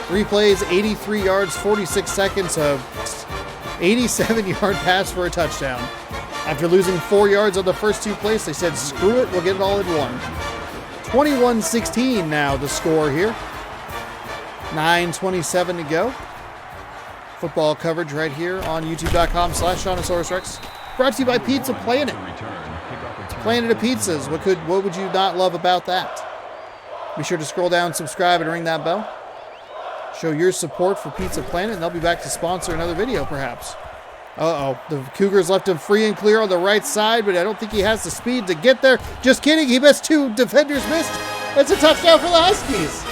Replays, 83 yards, 46 seconds of 87-yard pass for a touchdown. After losing 4 yards on the first 2 plays, they said, screw it, we'll get it all in one. 21-16 now the score here. 9:27 to go. Football coverage right here on youtube.com/ShaunosaurusRex. Brought to you by Pizza Planet. Planet of Pizzas. What would you not love about that? Be sure to scroll down, subscribe, and ring that bell. Show your support for Pizza Planet, and they'll be back to sponsor another video, perhaps. Uh-oh. The Cougars left him free and clear on the right side, but I don't think he has the speed to get there. Just kidding. He missed 2. Defenders missed. It's a touchdown for the Huskies.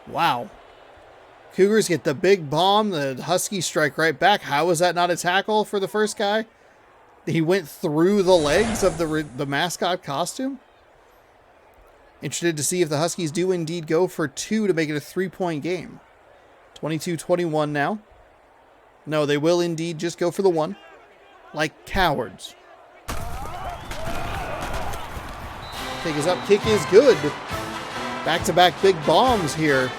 Wow. Cougars get the big bomb. The Huskies strike right back. How was that not a tackle for the first guy? He went through the legs of the mascot costume. Interested to see if the Huskies do indeed go for 2 to make it a 3-point game. 22-21 now. No, they will indeed just go for the 1. Like cowards. Kick is up, kick is good. Back-to-back big bombs here.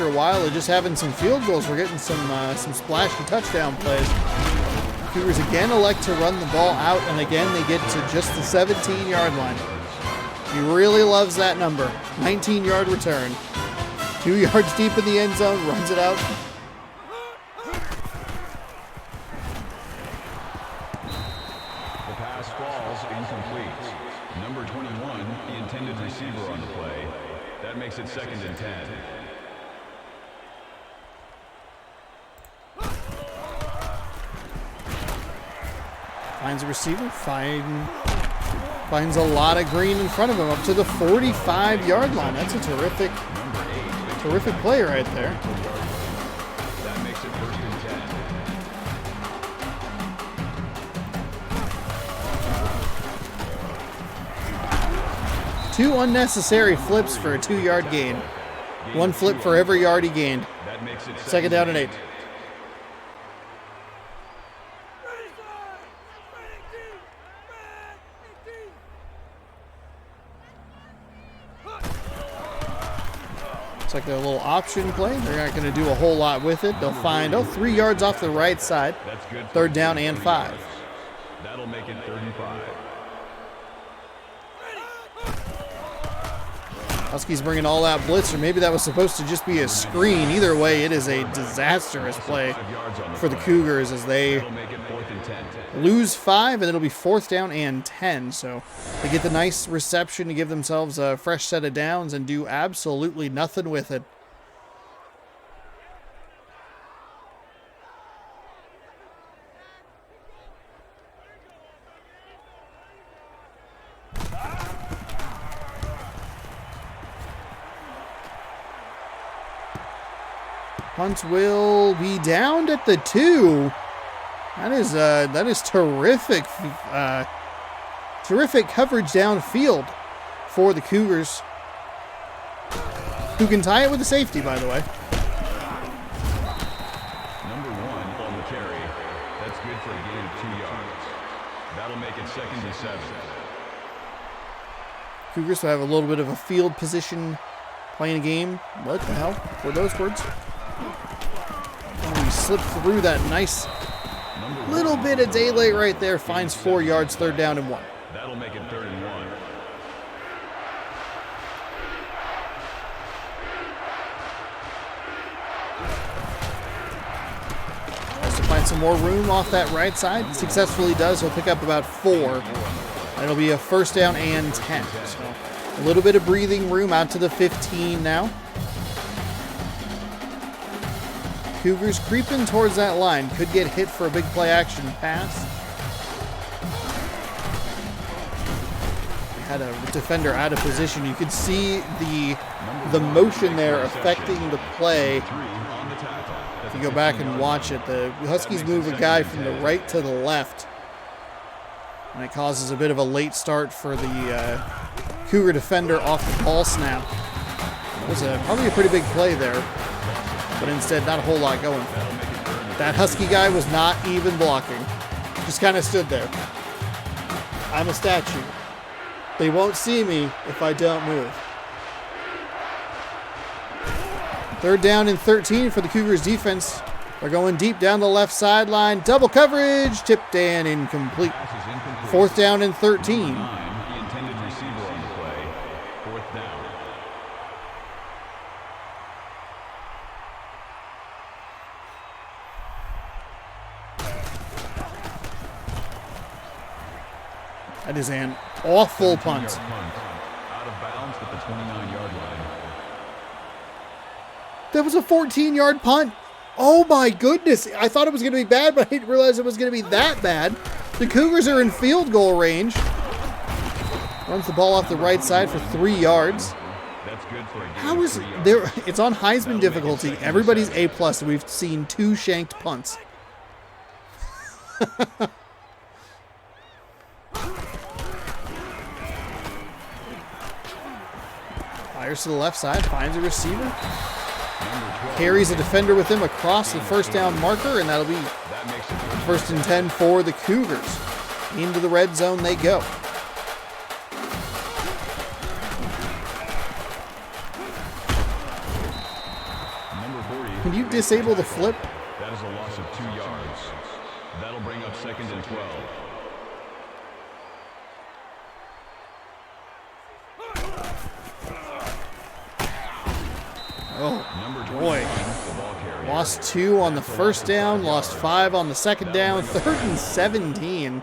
after a while of just having some field goals, we're getting some splash and touchdown plays. Cougars again elect to run the ball out, and again they get to just the 17-yard line. He really loves that number. 19-yard return. 2 yards deep in the end zone, runs it out. The pass falls incomplete. Number 21, the intended receiver on the play. That makes it 2nd and 10. Finds a receiver, finds a lot of green in front of him up to the 45-yard line. That's a terrific play right there. That makes it 1st and 10. 2 unnecessary flips for a 2-yard gain. 1 flip for every yard he gained. That makes it 2nd down and 8. Like a little option play. They're not going to do a whole lot with it. They'll find 3 yards off the right side. That's good. 3rd down and 5. That'll make it 3rd and 5. Huskies bringing all out blitz, or maybe that was supposed to just be a screen. Either way, it is a disastrous play for the Cougars as they lose 5, and it'll be 4th down and 10. So they get the nice reception to give themselves a fresh set of downs and do absolutely nothing with it. Punt will be downed at the 2. That is terrific, terrific coverage downfield for the Cougars, who can tie it with a safety, by the way. Number 1 on the carry. That's good for a gain of 2 yards. That'll make it 2nd and 7. Cougars will have a little bit of a field position playing a game. What the hell were those words? And we slip through that nice little bit of daylight right there. Finds 4 yards, 3rd down and 1. That'll make it 3rd and 1. Has to find some more room off that right side. Successfully does. He'll pick up about 4. That'll be a 1st down and 10. So a little bit of breathing room out to the 15 now. Cougars creeping towards that line. Could get hit for a big play action pass. Had a defender out of position. You could see the motion there affecting the play. If you go back and watch it, the Huskies move a guy from the right to the left, and it causes a bit of a late start for the Cougar defender off the ball snap. It was probably a pretty big play there, but instead not a whole lot going. That Husky guy was not even blocking. Just kind of stood there. I'm a statue. They won't see me if I don't move. 3rd down and 13 for the Cougars defense. They're going deep down the left sideline. Double coverage. Tipped and incomplete. 4th down and 13. That is an awful punt. Out of bounds at the 29-yard line. That was a 14-yard punt. Oh my goodness. I thought it was going to be bad, but I didn't realize it was going to be that bad. The Cougars are in field goal range. Runs the ball off the right side for 3 yards. That's good for a game. How is there? It's on Heisman difficulty. Everybody's A+, and we've seen 2 shanked punts. Fires to the left side, finds a receiver. Carries a defender with him across the 1st down marker, and that'll be 1st and 10 for the Cougars. Into the red zone they go. Can you disable the flip? That is a loss of 2 yards. That'll bring up 2nd and 12. Oh, boy. Lost 2 on the first down, lost 5 on the second down, 3rd and 17.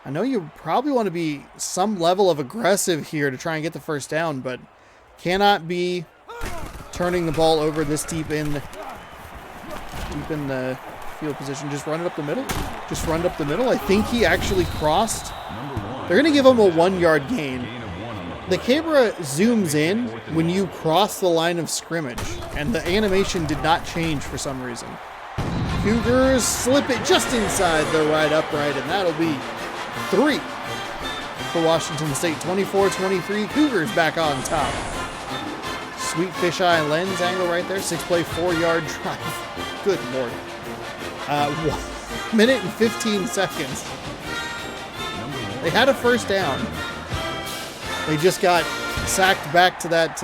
I know you probably want to be some level of aggressive here to try and get the first down, but cannot be turning the ball over this deep in the field position. Just run it up the middle. Just run it up the middle. I think he actually crossed. They're going to give him a 1-yard gain. The camera zooms in when you cross the line of scrimmage, and the animation did not change for some reason. Cougars slip it just inside the right upright, and that'll be 3 for Washington State. 24-23. Cougars back on top. Sweet fisheye lens angle right there. 6-play, 4-yard drive. Good Lord. 1 minute and 15 seconds. They had a first down. They just got sacked back to that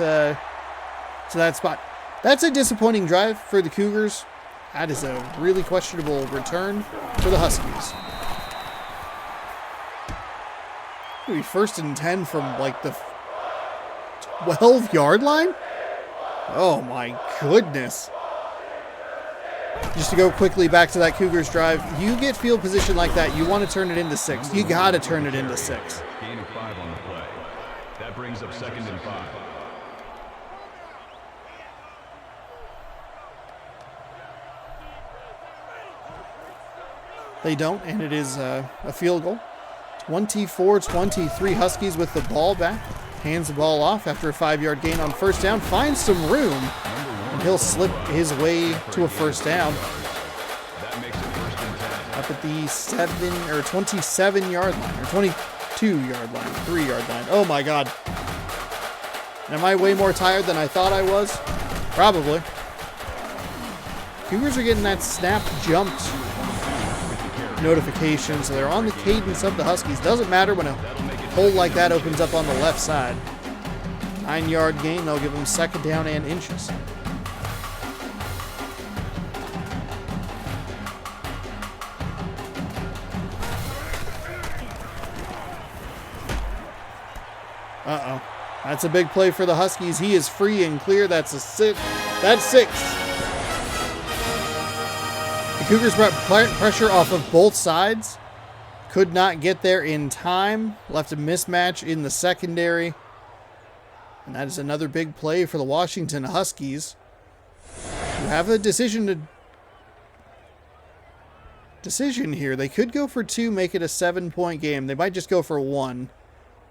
spot. That's a disappointing drive for the Cougars. That is a really questionable return for the Huskies. It'll be 1st and 10 from like the 12-yard line? Oh my goodness. Just to go quickly back to that Cougars drive, you get field position like that, you want to turn it into 6. You got to turn it into 6. Gain of 5 on the play. That brings up 2nd and 5. They don't, and it is a field goal. 24-23, Huskies with the ball back. Hands the ball off after a 5-yard gain on first down. Finds some room, and he'll slip his way to a first down. That makes it 1st and 10. Up at the 27-yard line, or 22-yard line, 3-yard line. Oh my God. Am I way more tired than I thought I was? Probably. Cougars are getting that snap jumped notification, so they're on the cadence of the Huskies. Doesn't matter when a hole like that opens up on the left side. 9-yard gain, they'll give them 2nd down and inches. Uh-oh. That's a big play for the Huskies. He is free and clear. That's 6. The Cougars brought pressure off of both sides. Could not get there in time. Left a mismatch in the secondary. And that is another big play for the Washington Huskies, who have a decision here. They could go for 2, make it a 7-point game. They might just go for 1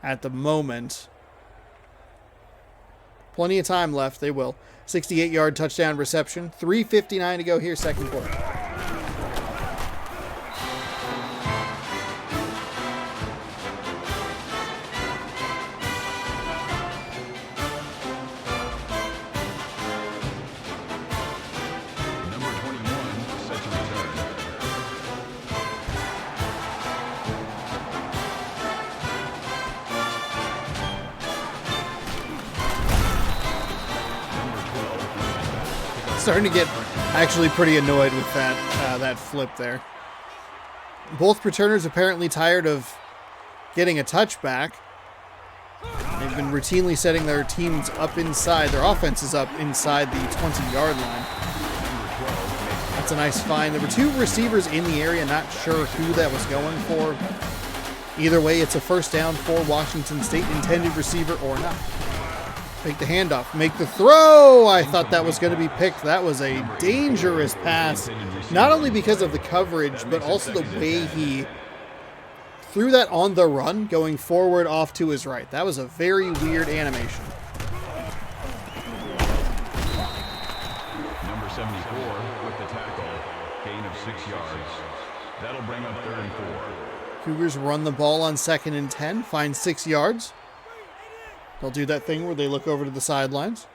at the moment. Plenty of time left. They will. 68-yard touchdown reception. 3:59 to go here, second quarter. Starting to get actually pretty annoyed with that flip there. Both returners apparently tired of getting a touchback. They've been routinely setting their teams up inside, their offenses up inside the 20-yard line. That's a nice find. There were 2 receivers in the area, not sure who that was going for. Either way, it's a first down for Washington State, intended receiver or not. Make the handoff. Make the throw. I thought that was going to be picked. That was a dangerous pass. Not only because of the coverage, but also the way he threw that on the run, going forward off to his right. That was a very weird animation. Number 74 with the tackle. Gain of 6 yards. That'll bring up 3rd and 4. Cougars run the ball on 2nd and 10. Find 6 yards. They'll do that thing where they look over to the sidelines.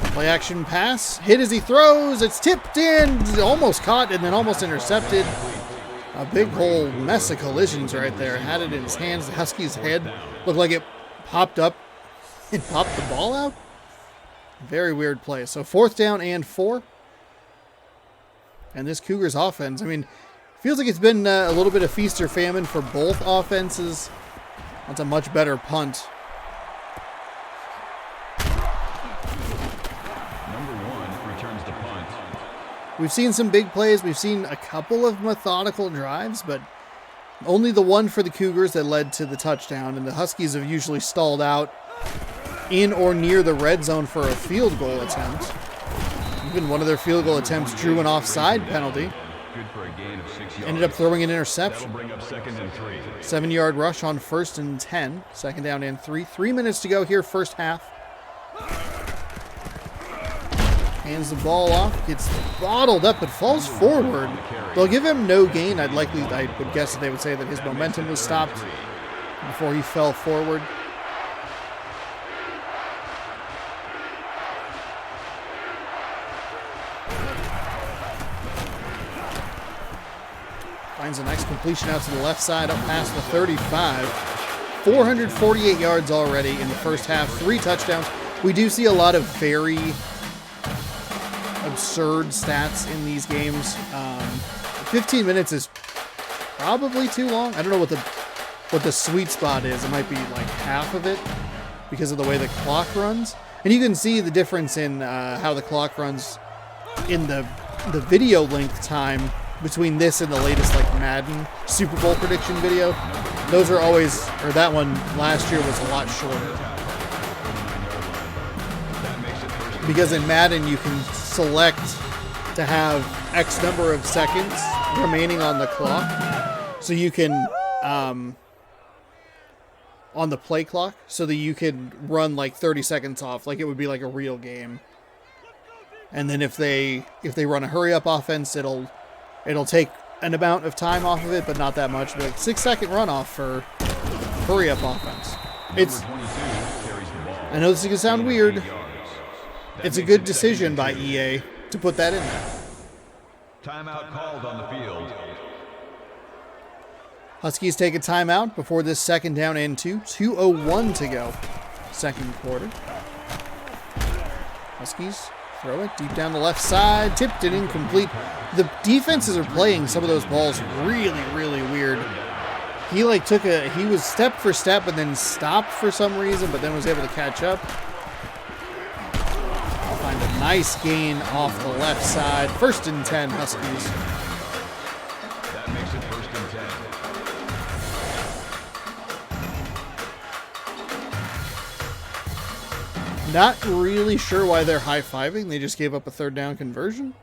Play action pass. Hit as he throws. It's tipped in. Almost caught and then almost intercepted. A big whole mess of collisions right there. Had it in his hands. The Huskies' head looked like it popped up and popped the ball out. Very weird play. So 4th down and 4. And this Cougars offense, I mean, feels like it's been a little bit of feast or famine for both offenses. That's a much better punt. Number 1 returns the punt. We've seen some big plays. We've seen a couple of methodical drives, but only the one for the Cougars that led to the touchdown. And the Huskies have usually stalled out in or near the red zone for a field goal attempt. Even one of their field goal attempts drew an offside penalty. Good for a gain of 6 yards. Ended up throwing an interception. That'll bring up 2nd and 3. 7-yard rush on 1st and 10. 2nd down and 3. 3 minutes to go here, first half. Hands the ball off. Gets bottled up, but falls forward. They'll give him no gain. I would guess that they would say that his momentum was stopped before he fell forward. Finds a nice completion out to the left side, up past the 35. 448 yards already in the first half, 3 touchdowns. We do see a lot of very absurd stats in these games. 15 minutes is probably too long. I don't know what the sweet spot is. It might be like half of it because of the way the clock runs. And you can see the difference in how the clock runs in the video length time between this and the latest like Madden Super Bowl prediction video. Those are always, or that one last year was a lot shorter. Because in Madden you can select to have X number of seconds remaining on the clock. So you can, on the play clock, so that you can run like 30 seconds off, like it would be like a real game. And then if they run a hurry up offense, it'll take an amount of time off of it, but not that much. Like 6-second runoff for hurry up offense. I know this is gonna sound weird. It's a good decision by EA to put that in there. Timeout called on the field. Huskies take a timeout before this 2nd down and 2. 2:01 to go. 2nd quarter. Huskies throw it deep down the left side. Tipped and incomplete. The defenses are playing some of those balls really, really weird. He he was step for step and then stopped for some reason, but then was able to catch up. Find a nice gain off the left side. 1st and 10, Huskies. That makes it 1st and 10. Not really sure why they're high-fiving. They just gave up a 3rd down conversion.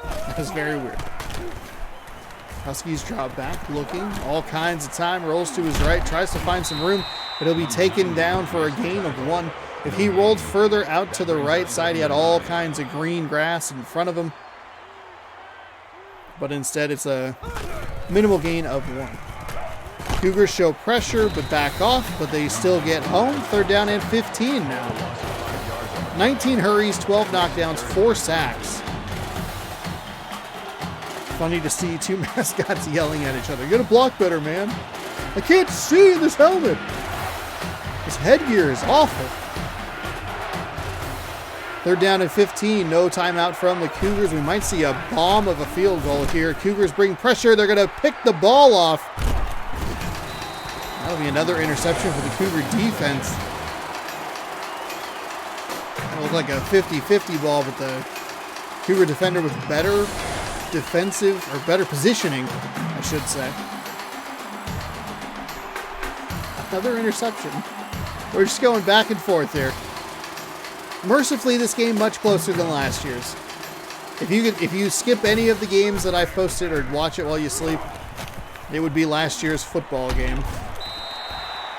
That was very weird. Huskies drop back, looking, all kinds of time, rolls to his right, tries to find some room, but he'll be taken down for a gain of 1. If he rolled further out to the right side, he had all kinds of green grass in front of him. But instead, it's a minimal gain of 1. Cougars show pressure, but back off, but they still get home. 3rd down and 15 now. 19 hurries, 12 knockdowns, 4 sacks. Funny to see 2 mascots yelling at each other. You gotta block better, man. I can't see in this helmet. This headgear is awful. 3rd down and 15. No timeout from the Cougars. We might see a bomb of a field goal here. Cougars bring pressure. They're gonna pick the ball off. That'll be another interception for the Cougar defense. It'll look like a 50-50 ball, but the Cougar defender with better defensive, or better positioning, I should say. Another interception. We're just going back and forth here. Mercifully, this game much closer than last year's. If you skip any of the games that I've posted or watch it while you sleep, it would be last year's football game.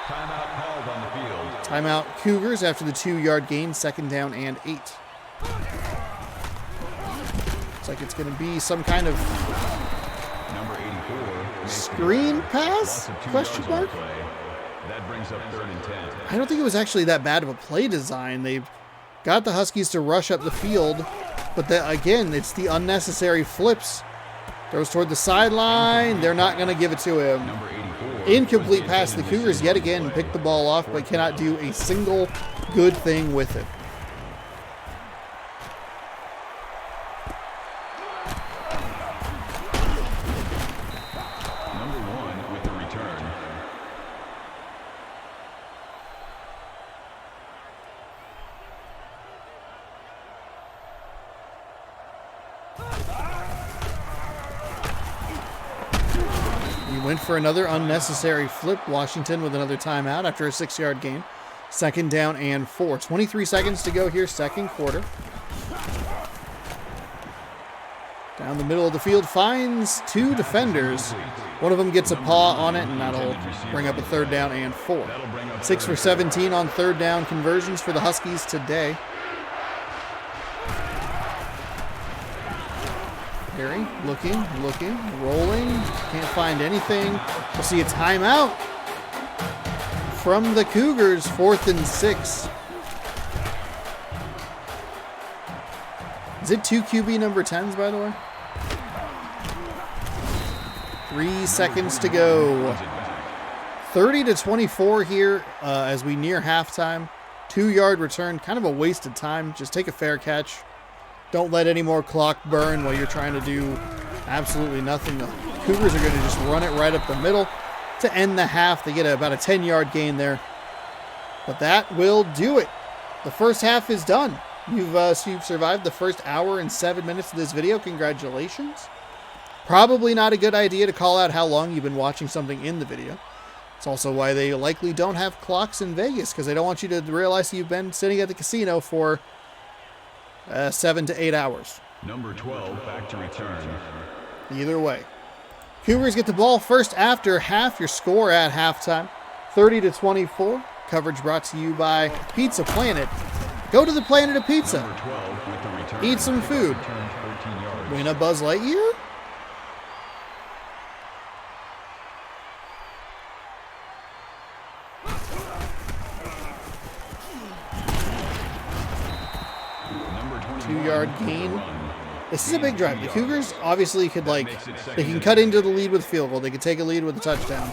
Timeout called on the field. Timeout Cougars after the 2-yard gain, 2nd down and 8. Looks like it's going to be some kind of Number 84. screen pass? Question mark? That brings up 3rd and 10. I don't think it was actually that bad of a play design. They've got the Huskies to rush up the field, but again, it's the unnecessary flips Throws toward the sideline. They're not going to give it to him. Number 84. Incomplete pass. The Cougars yet again pick the ball off, but cannot do a single good thing with it. Number 1 with the return. He went for another unnecessary flip. Washington with another timeout after a 6-yard gain. 2nd down and 4. 23 seconds to go here, second quarter. Down the middle of the field, finds 2 defenders. One of them gets a paw on it, and that'll bring up a 3rd down and 4. 6 for 17 on 3rd down conversions for the Huskies today. Harry looking, rolling, can't find anything. We'll see a timeout from the Cougars, 4th and 6. Is it 2 QB number 10s, by the way? 3 seconds to go. 30-24 here as we near halftime. 2-yard return, kind of a wasted time. Just take a fair catch. Don't let any more clock burn while you're trying to do absolutely nothing. The Cougars are going to just run it right up the middle to end the half. They get about a 10-yard gain there. But that will do it. The first half is done. You've survived the first hour and 7 minutes of this video. Congratulations. Probably not a good idea to call out how long you've been watching something in the video. It's also why they likely don't have clocks in Vegas, because they don't want you to realize you've been sitting at the casino for 7 to 8 hours. Number 12 back to return. Either way. Cougars get the ball first after half. Your score at halftime, 30-24. Coverage brought to you by Pizza Planet. Go to the Planet of Pizza. Number 12 with the return. Eat some food. Return 14 yards. Win a Buzz Lightyear? Number 21 2-yard with the gain. run. This is a big drive. The Cougars obviously could, they can cut into the lead with field goal. They could take a lead with a touchdown.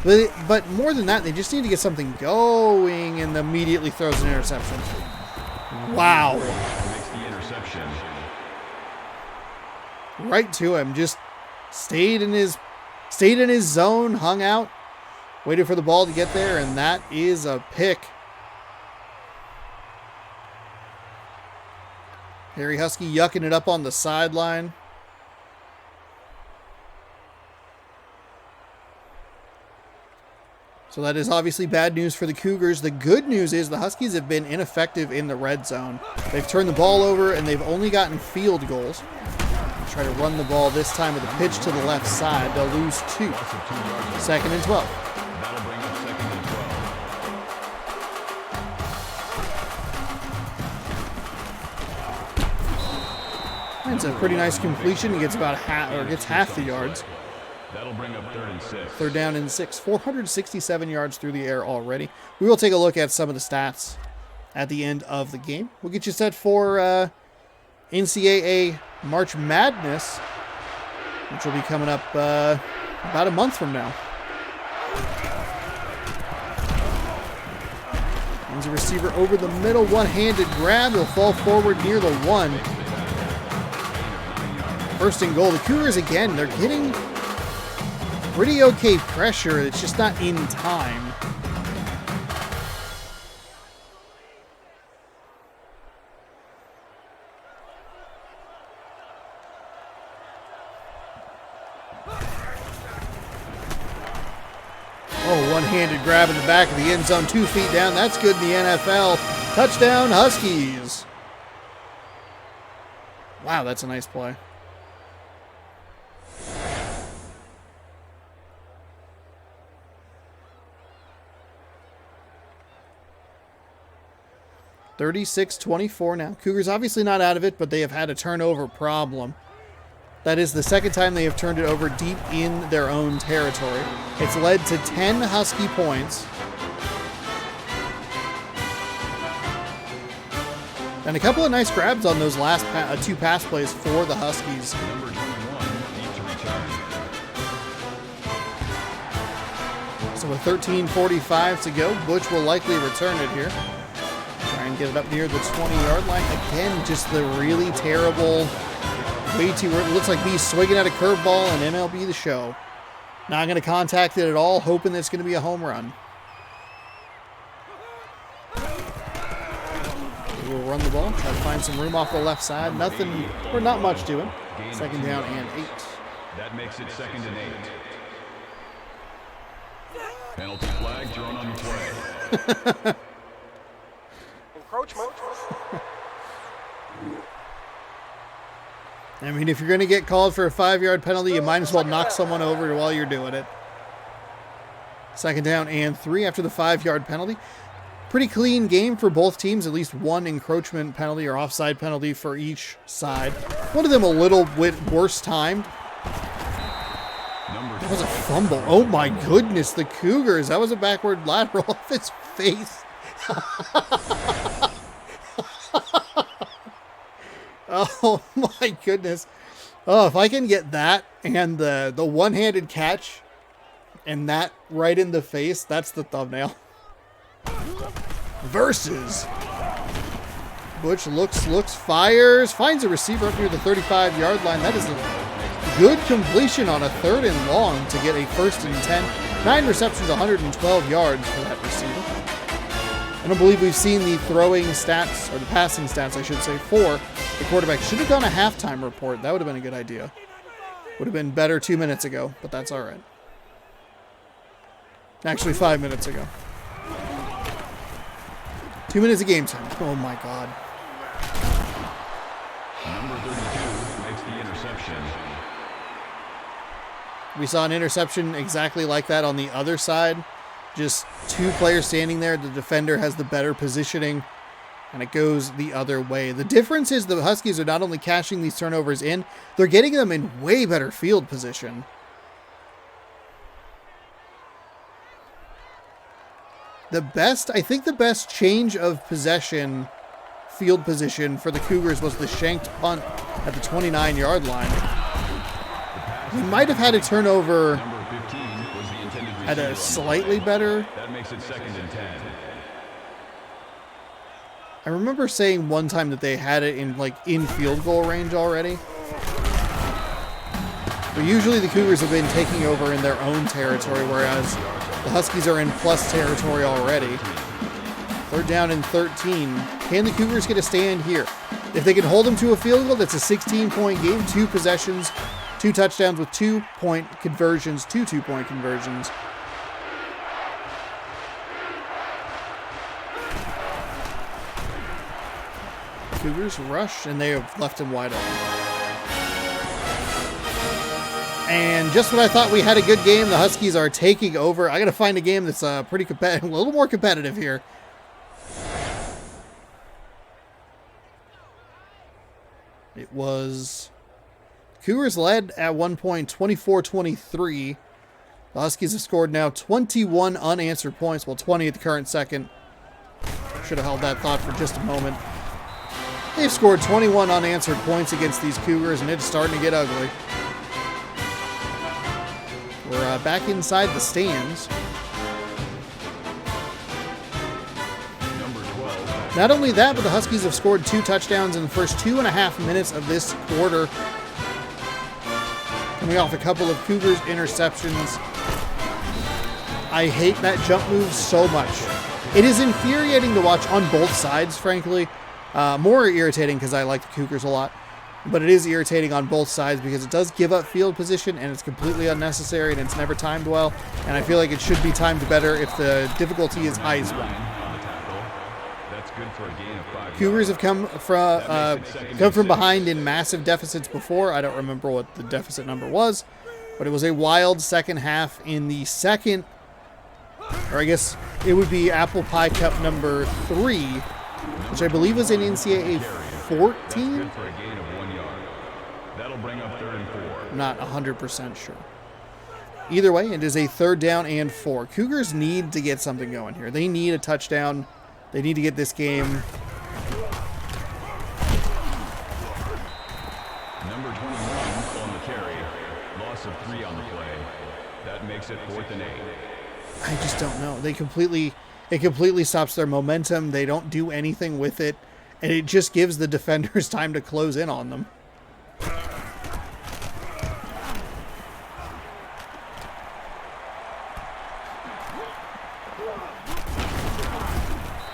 But more than that, they just need to get something going, and immediately throws an interception. Wow. Makes the interception. Right to him. Just stayed in his zone, hung out, waited for the ball to get there, and that is a pick. Harry Husky yucking it up on the sideline. So that is obviously bad news for the Cougars. The good news is the Huskies have been ineffective in the red zone. They've turned the ball over, and they've only gotten field goals. Try to run the ball this time with a pitch to the left side. They'll lose 2. 2nd and 12. That'll bring up 2nd and 12. It's a pretty nice completion. He gets about half the yards. That'll bring up 3rd and 6. 3rd down and 6. 467 yards through the air already. We will take a look at some of the stats at the end of the game. We'll get you set for NCAA March Madness, which will be coming up about a month from now. Hands a receiver over the middle. One-handed grab. He'll fall forward near the 1. 1st and goal. The Cougars, again, they're getting pretty okay pressure. It's just not in time. Oh, one-handed grab in the back of the end zone, 2 feet down. That's good in the NFL. Touchdown, Huskies. Wow, that's a nice play. (36-24) now. Cougars obviously not out of it, but they have had a turnover problem. That is the 2nd time they have turned it over deep in their own territory. It's led to 10 Husky points. And a couple of nice grabs on those last 2 pass plays for the Huskies. Number 21 needs to return. So with 13:45 to go, Butch will likely return it here. Try and get it up near the 20-yard line. Again, just the really terrible way to, it looks like he's swinging at a curveball and MLB the show. Not going to contact it at all, hoping that it's going to be a home run. We'll run the ball, try to find some room off the left side. Nothing, or not much doing. Second down and 8. That makes it 2nd and 8. Penalty flag thrown on the play. Encroachment. I mean, if you're going to get called for a 5-yard penalty, you might as well knock someone over while you're doing it. Second down and 3 after the 5-yard penalty. Pretty clean game for both teams. At least one encroachment penalty or offside penalty for each side. One of them a little bit worse timed. That was a fumble. Oh my goodness, the Cougars. That was a backward lateral off his face. Oh my goodness. Oh, if I can get that and the one-handed catch and that right in the face, that's the thumbnail. Versus Butch looks, fires, finds a receiver up near the 35-yard line. That is a good completion on a 3rd and long to get a 1st and 10. 9 receptions, 112 yards for that receiver. I don't believe we've seen the throwing stats, or the passing stats, I should say, for the quarterback. Should have done a halftime report. That would have been a good idea. Would have been better 2 minutes ago, but that's all right. Actually, 5 minutes ago. 2 minutes of game time. Oh my God. Number 32 makes the interception. We saw an interception exactly like that on the other side. Just 2 players standing there. The defender has the better positioning, and it goes the other way. The difference is the Huskies are not only cashing these turnovers in, they're getting them in way better field position. I think the best change of possession, field position for the Cougars was the shanked punt at the 29-yard line. We might have had a turnover at a slightly better. That makes it 2nd and 10. I remember saying one time that they had it in field goal range already. But usually the Cougars have been taking over in their own territory, whereas the Huskies are in plus territory already. 3rd down and 13. Can the Cougars get a stand here? If they can hold them to a field goal, that's a 16-point game. 2 possessions, 2 touchdowns with 2-point conversions, 2 2-point conversions. Cougars rush, and they have left him wide open. And just when I thought we had a good game, the Huskies are taking over. I got to find a game that's pretty competitive, a little more competitive here. It was Cougars led at one point 24-23. The Huskies have scored now 21 unanswered points, well 20 at the current second. Should have held that thought for just a moment. They've scored 21 unanswered points against these Cougars, and it's starting to get ugly. We're back inside the stands. Number 12. Not only that, but the Huskies have scored 2 touchdowns in the first 2.5 minutes of this quarter. Coming off a couple of Cougars interceptions. I hate that jump move so much. It is infuriating to watch on both sides, frankly. More irritating because I like the Cougars a lot. But it is irritating on both sides because it does give up field position and it's completely unnecessary and it's never timed well. And I feel like it should be timed better if the difficulty is high as well. That's good for a gain of 5 Cougars have come from behind in massive deficits before. I don't remember what the deficit number was, but it was a wild second half in the second, or I guess it would be Apple Pie Cup number 3, which I believe was in NCAA 14. Good for a gain of 1 yard. That'll bring up 3rd and 4. I'm not 100% sure. Either way, it is a 3rd down and 4. Cougars need to get something going here. They need a touchdown. They need to get this game. Number 21 on the carry. Loss of 3 on the play. That makes it 4th and 8. I just don't know. It completely stops their momentum. They don't do anything with it, and it just gives the defenders time to close in on them.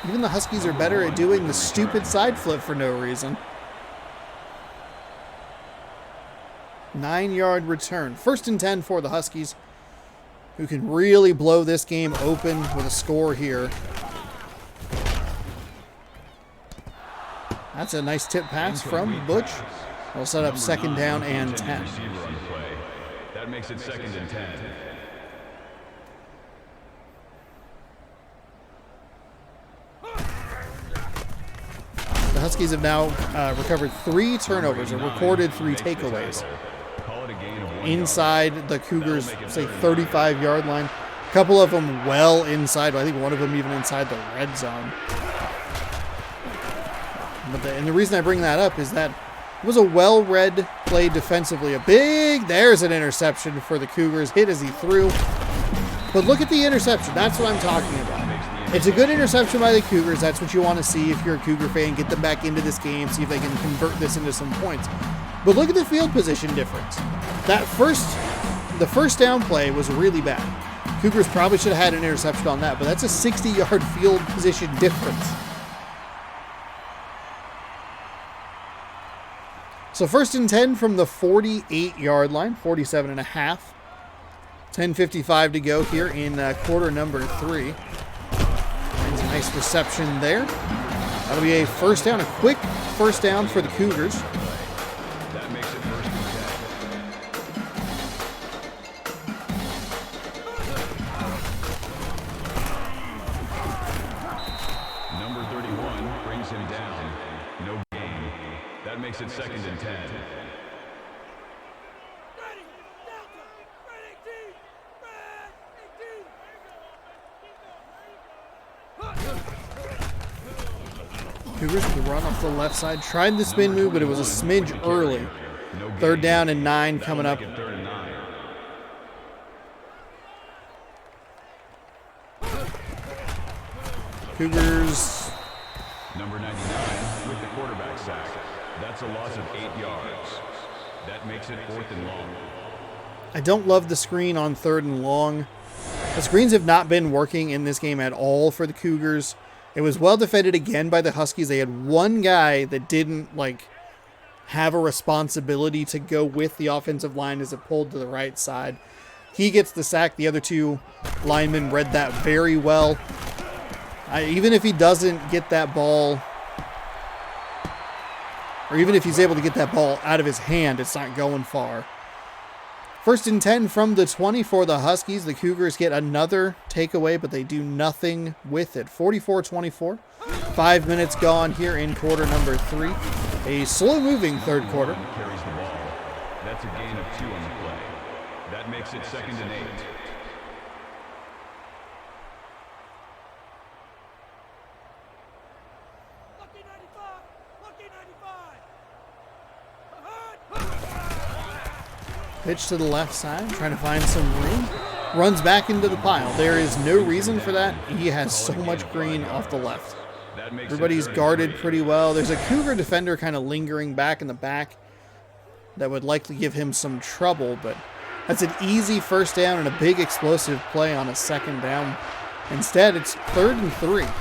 Even the Huskies are better at doing the stupid side flip for no reason. 9-yard return. 1st and 10 for the Huskies, who can really blow this game open with a score here. That's a nice tip pass from Butch. We'll set up 2nd down and 10. That makes it 2nd and 10. The Huskies have now recovered 3 turnovers and recorded 3 takeaways. Inside the Cougars, say, 35-yard line. A couple of them well inside. I think one of them even inside the red zone. And the reason I bring that up is that it was a well-read play defensively. There's an interception for the Cougars. Hit as he threw. But look at the interception. That's what I'm talking about. It's a good interception by the Cougars. That's what you want to see if you're a Cougar fan. Get them back into this game. See if they can convert this into some points. But look at the field position difference. The first down play was really bad. Cougars probably should have had an interception on that, but that's a 60-yard field position difference. So 1st and 10 from the 48-yard line, 47 and a half. 10:55 to go here in quarter number 3. Finds a nice reception there. That'll be a 1st down, a quick 1st down for the Cougars. That makes it 1st and 10. Number 31 brings him down. No gain. That makes it 2nd and 10. Cougars can run off the left side. Tried the spin move, but it was a smidge early. 3rd down and 9 coming up. Cougars. Number 99 with the quarterback sack. That's a loss of 8 yards. That makes it 4th and long. I don't love the screen on 3rd and long. The screens have not been working in this game at all for the Cougars. It was well defended again by the Huskies. They had one guy that didn't have a responsibility to go with the offensive line as it pulled to the right side. He gets the sack. The other 2 linemen read that very well. Even if he doesn't get that ball, or even if he's able to get that ball out of his hand, it's not going far. 1st and 10 from the 20 for the Huskies. The Cougars get another takeaway, but they do nothing with it. 44-24. 5 minutes gone here in quarter number 3. A slow-moving 3rd quarter. Carries the ball. That's a gain of 2 on the play. That makes it 2nd and 8. Pitch to the left side, trying to find some room. Runs back into the pile. There is no reason for that. He has so much green off the left. Everybody's guarded pretty well. There's a Cougar defender kind of lingering back in the back that would likely give him some trouble, but that's an easy 1st down and a big explosive play on a 2nd down. Instead, it's 3rd and 3. A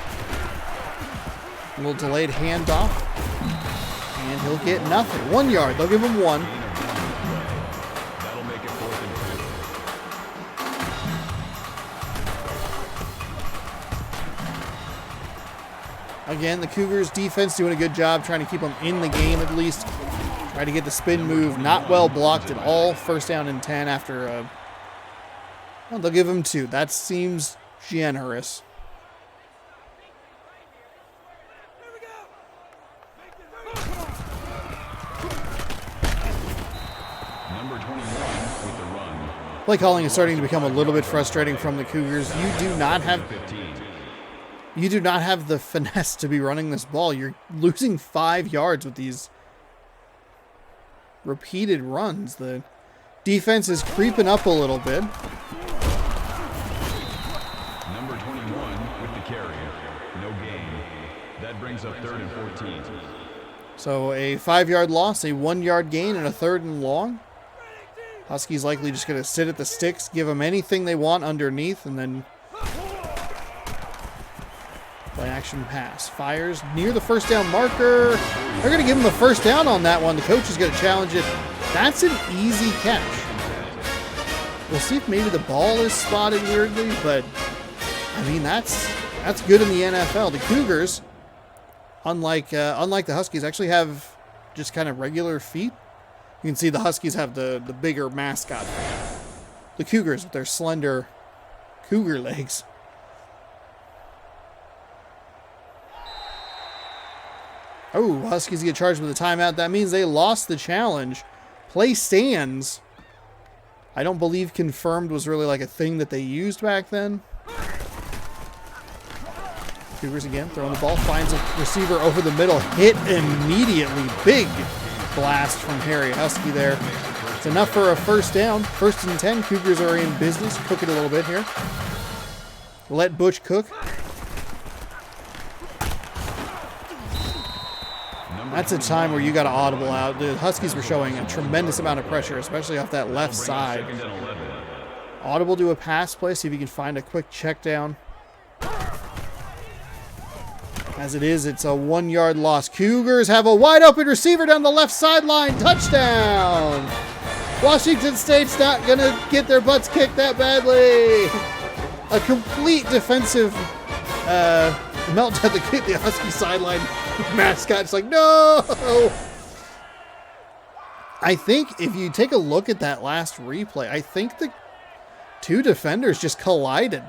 little delayed handoff, and he'll get nothing. 1 yard. They'll give him 1. Again, the Cougars defense doing a good job trying to keep them in the game at least. Try to get the spin move. Not well blocked at all. 1st down and 10 after well, they'll give him 2. That seems generous. Number 21 with the run. Play calling is starting to become a little bit frustrating from the Cougars. You do not have the finesse to be running this ball. You're losing 5 yards with these repeated runs. The defense is creeping up a little bit. no gain. That brings up 3rd and 14. So a 5-yard loss, a 1-yard gain, and a 3rd and long. Huskies likely just going to sit at the sticks, give them anything they want underneath, and then play action pass. Fires near the first down marker. They're going to give him the first down on that one. The coach is going to challenge it. That's an easy catch. We'll see if maybe the ball is spotted weirdly, but I mean that's good in the NFL. The Cougars, unlike the Huskies, actually have just kind of regular feet. You can see the Huskies have the bigger mascot. The Cougars with their slender cougar legs. Oh, Huskies get charged with a timeout. That means they lost the challenge. Play stands. I don't believe confirmed was really like a thing that they used back then. Cougars again throwing the ball. Finds a receiver over the middle. Hit immediately. Big blast from Harry Husky there. It's enough for a first down. 1st and 10. Cougars are in business. Cook it a little bit here. Let Butch cook. That's a time where you got to audible out. The Huskies were showing a tremendous amount of pressure, especially off that left side. Audible to a pass play, see if you can find a quick check down. As it is, it's a 1-yard loss. Cougars have a wide open receiver down the left sideline. Touchdown! Washington State's not going to get their butts kicked that badly. A complete defensive meltdown to the Husky sideline. Mascot's like, no! I think if you take a look at that last replay, I think the 2 defenders just collided.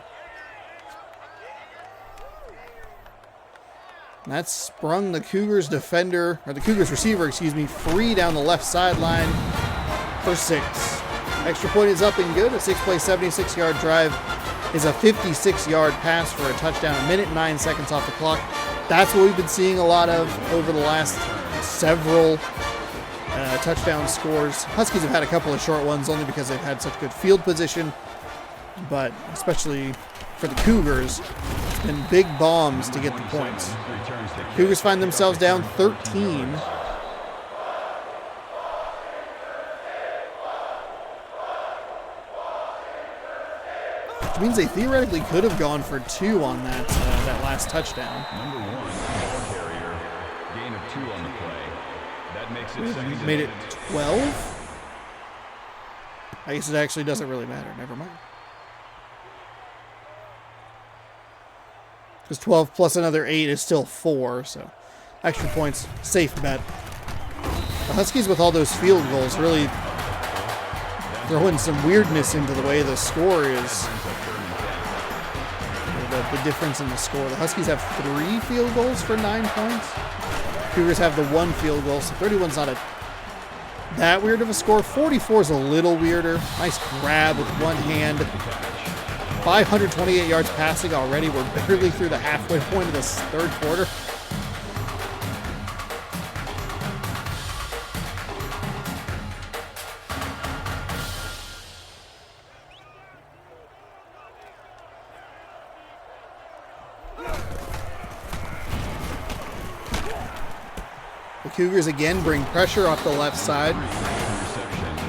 That sprung the Cougars defender, or the Cougars receiver, free down the left sideline for 6. Extra point is up and good. A 6-play, 76-yard drive is a 56-yard pass for a touchdown. 1 minute and 9 seconds off the clock. That's what we've been seeing a lot of over the last several touchdown scores. Huskies have had a couple of short ones only because they've had such good field position, but especially for the Cougars, it's been big bombs to get the points. Cougars find themselves down 13. Which means they theoretically could have gone for 2 on that last touchdown. Number 1, ball carrier, gain of 2 on the play. That makes it 2nd and made it 8. 12. I guess it actually doesn't really matter. Never mind. Because 12 plus another 8 is still 4, so extra points, safe bet. The Huskies with all those field goals really throwing some weirdness into the way the score is. The difference in the score. The Huskies have 3 field goals for 9 points. Cougars have the 1 field goal, so 31's not that weird of a score. 44 is a little weirder. Nice grab with one hand. 528 yards passing already. We're barely through the halfway point of this 3rd quarter. The Cougars again bring pressure off the left side.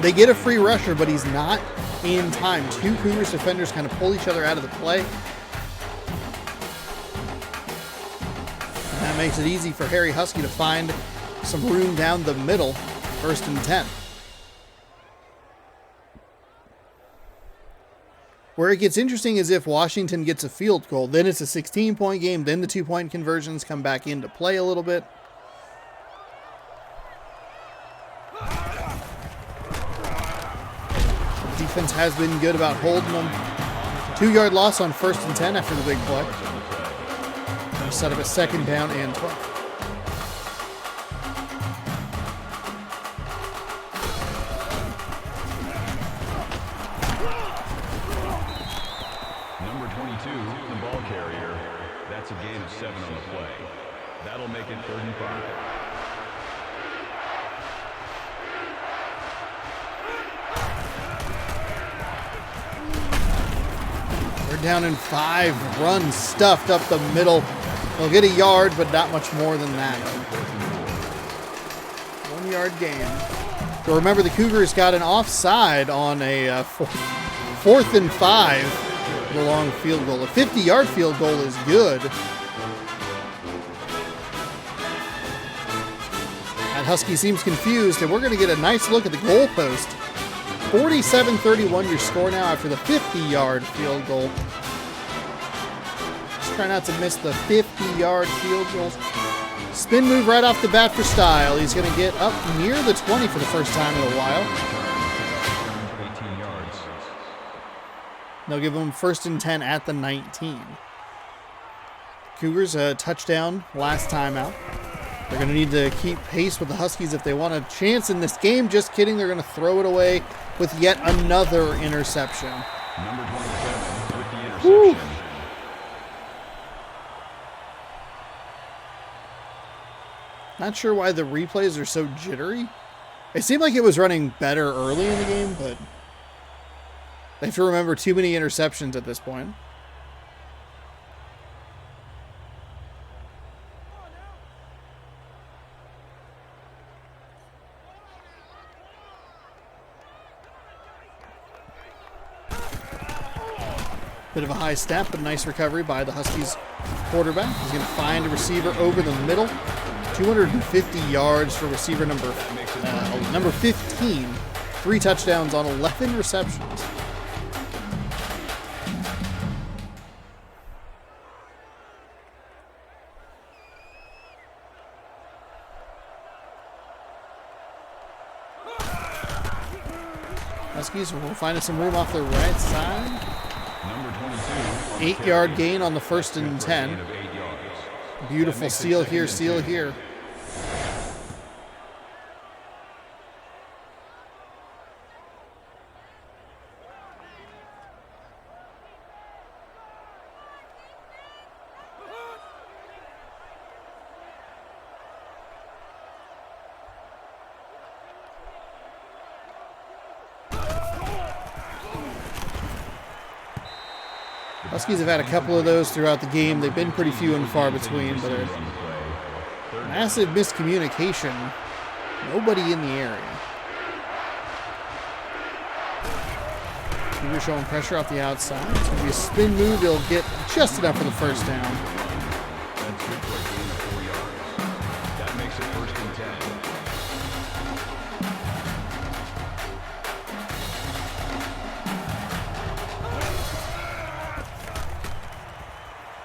They get a free rusher, but he's not in time. 2 Cougars defenders kind of pull each other out of the play. And that makes it easy for Harry Husky to find some room down the middle. 1st and 10. Where it gets interesting is if Washington gets a field goal, then it's a 16-point game, then the 2-point conversions come back into play a little bit. Defense has been good about holding them. 2-yard loss on 1st and 10 after the big play. They'll set up a 2nd down and 12. Number 22, the ball carrier. That's a gain of 7 on the play. That'll make it 3rd and 5. Down in 5, run stuffed up the middle. They'll get a yard, but not much more than that. 1 yard gain. So remember, the Cougars got an offside on a 4th and 5, the long field goal. A 50-yard field goal is good. That Husky seems confused, and we're going to get a nice look at the goalpost. 47-31 your score now after the 50-yard field goal. Just try not to miss the 50-yard field goals. Spin move right off the bat for Style. He's going to get up near the 20 for the first time in a while. 18 yards. They'll give him 1st and 10 at the 19. Cougars a touchdown last time out. They're going to need to keep pace with the Huskies if they want a chance in this game. Just kidding. They're going to throw it away with yet another interception. Number 27 with the interception. Not sure why the replays are so jittery. It seemed like it was running better early in the game, but they have to remember too many interceptions at this point. Bit of a high step, but nice recovery by the Huskies quarterback. He's going to find a receiver over the middle. 250 yards for receiver number 15. 3 touchdowns on 11 receptions. Huskies will find some room off the right side. Number 22. 8-yard gain on the 1st and 10. Beautiful seal here, seal here. Huskies have had a couple of those throughout the game. They've been pretty few and far between, but a massive miscommunication. Nobody in the area. Cougars showing pressure off the outside. It's going to be a spin move. They'll get just enough for the first down. That's good for a gain of 4 yards. That makes it 1st and 10.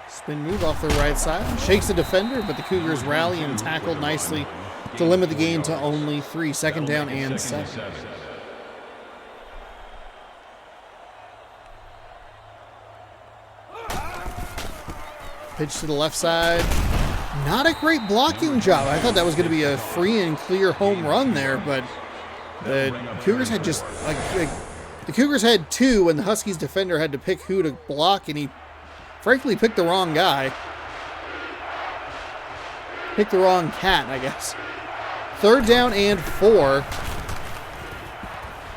Spin move off the right side. Shakes the defender, but the Cougars rally and tackle nicely to limit the gain to only 3. 2nd down and 7. Pitch to the left side. Not a great blocking job. I thought that was going to be a free and clear home run there, but the Cougars had just the Cougars had 2, and the Huskies defender had to pick who to block, and he frankly picked the wrong guy. Picked the wrong cat, I guess. 3rd down and 4.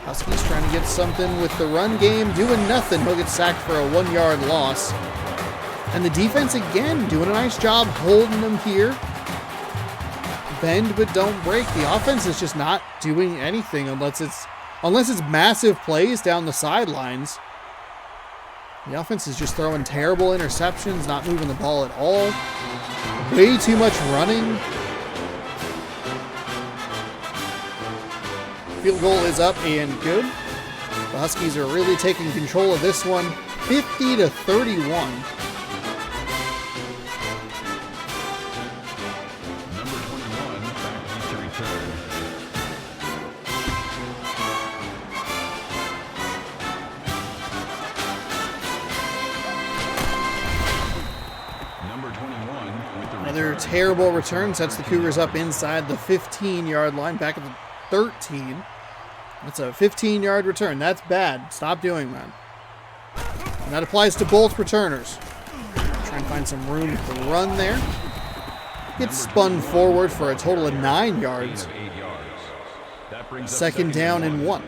Huskies trying to get something with the run game, doing nothing. He'll get sacked for a 1-yard loss. And the defense, again, doing a nice job holding them here. Bend but don't break. The offense is just not doing anything unless it's massive plays down the sidelines. The offense is just throwing terrible interceptions, not moving the ball at all. Way too much running. Field goal is up and good. The Huskies are really taking control of this one. 50-31. Another terrible return sets the Cougars up inside the 15-yard line, back at the 13. That's a 15-yard return. That's bad. Stop doing that. And that applies to both returners. Try and find some room to run there. Gets spun forward for a total of 9 yards. 2nd down and 1.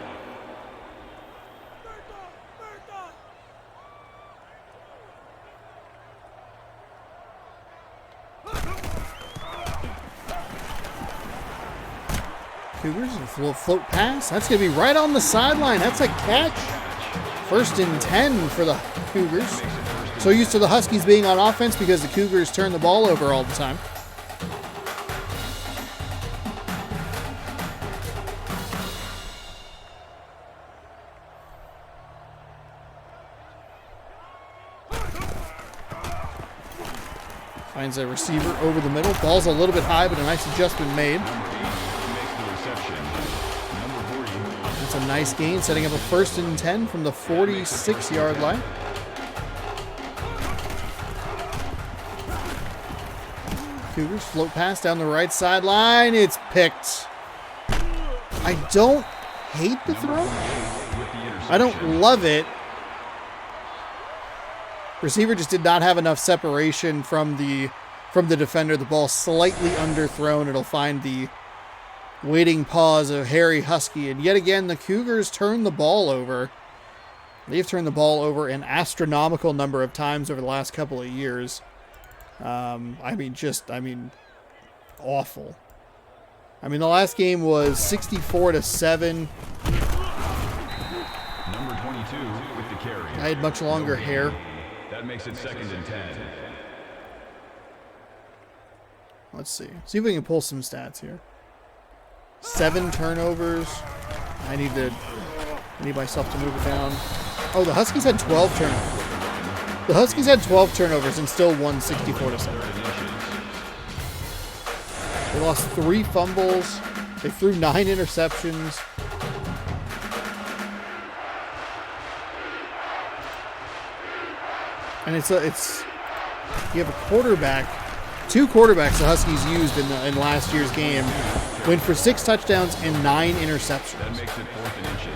Cougars, a little float pass. That's going to be right on the sideline. That's a catch. 1st and 10 for the Cougars. So used to the Huskies being on offense because the Cougars turn the ball over all the time. Finds a receiver over the middle. Ball's a little bit high, but a nice adjustment made. That's a nice gain, setting up a 1st and 10 from the 46-yard line. Cougars float pass down the right sideline. It's picked. I don't hate the throw. I don't love it. Receiver just did not have enough separation from the defender. The ball slightly underthrown. It'll find the waiting paws of Harry Husky. And yet again, the Cougars turn the ball over. They've turned the ball over an astronomical number of times over the last couple of years. I mean, awful. I mean, the last game was 64-7. Number 22 with the carry. I had much longer hair. That makes it 2nd and 10. Let's see. See if we can pull some stats here. 7 turnovers. I need myself to move it down. Oh, the Huskies had 12 turnovers. The Huskies had 12 turnovers and still won 64-7. They lost 3 fumbles. They threw 9 interceptions. And it's you have a quarterback, 2 quarterbacks the Huskies used in last year's game, went for 6 touchdowns and 9 interceptions. That makes it 4th and inches.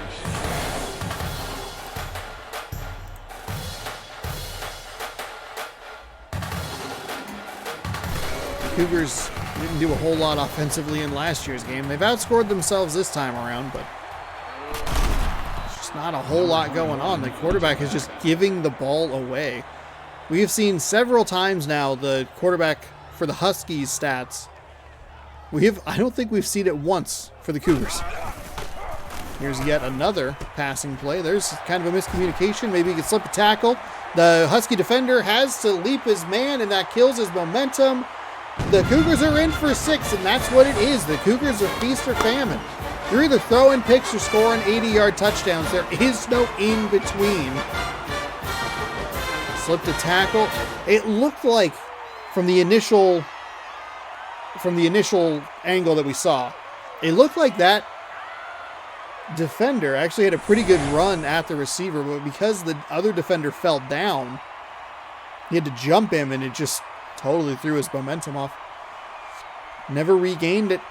Cougars didn't do a whole lot offensively in last year's game. They've outscored themselves this time around, but there's just not a whole lot going on. The quarterback is just giving the ball away. We have seen several times now the quarterback for the Huskies stats. I don't think we've seen it once for the Cougars. Here's yet another passing play. There's kind of a miscommunication. Maybe he can slip a tackle. The Husky defender has to leap his man, and that kills his momentum. The Cougars are in for 6, and that's what it is. The Cougars are feast or famine. You're either throwing picks or scoring 80-yard touchdowns. There is no in between. Slipped a tackle. It looked like from the initial angle that we saw, it looked like that defender actually had a pretty good run at the receiver, but because the other defender fell down, he had to jump him, and it just totally threw his momentum off. Never regained it.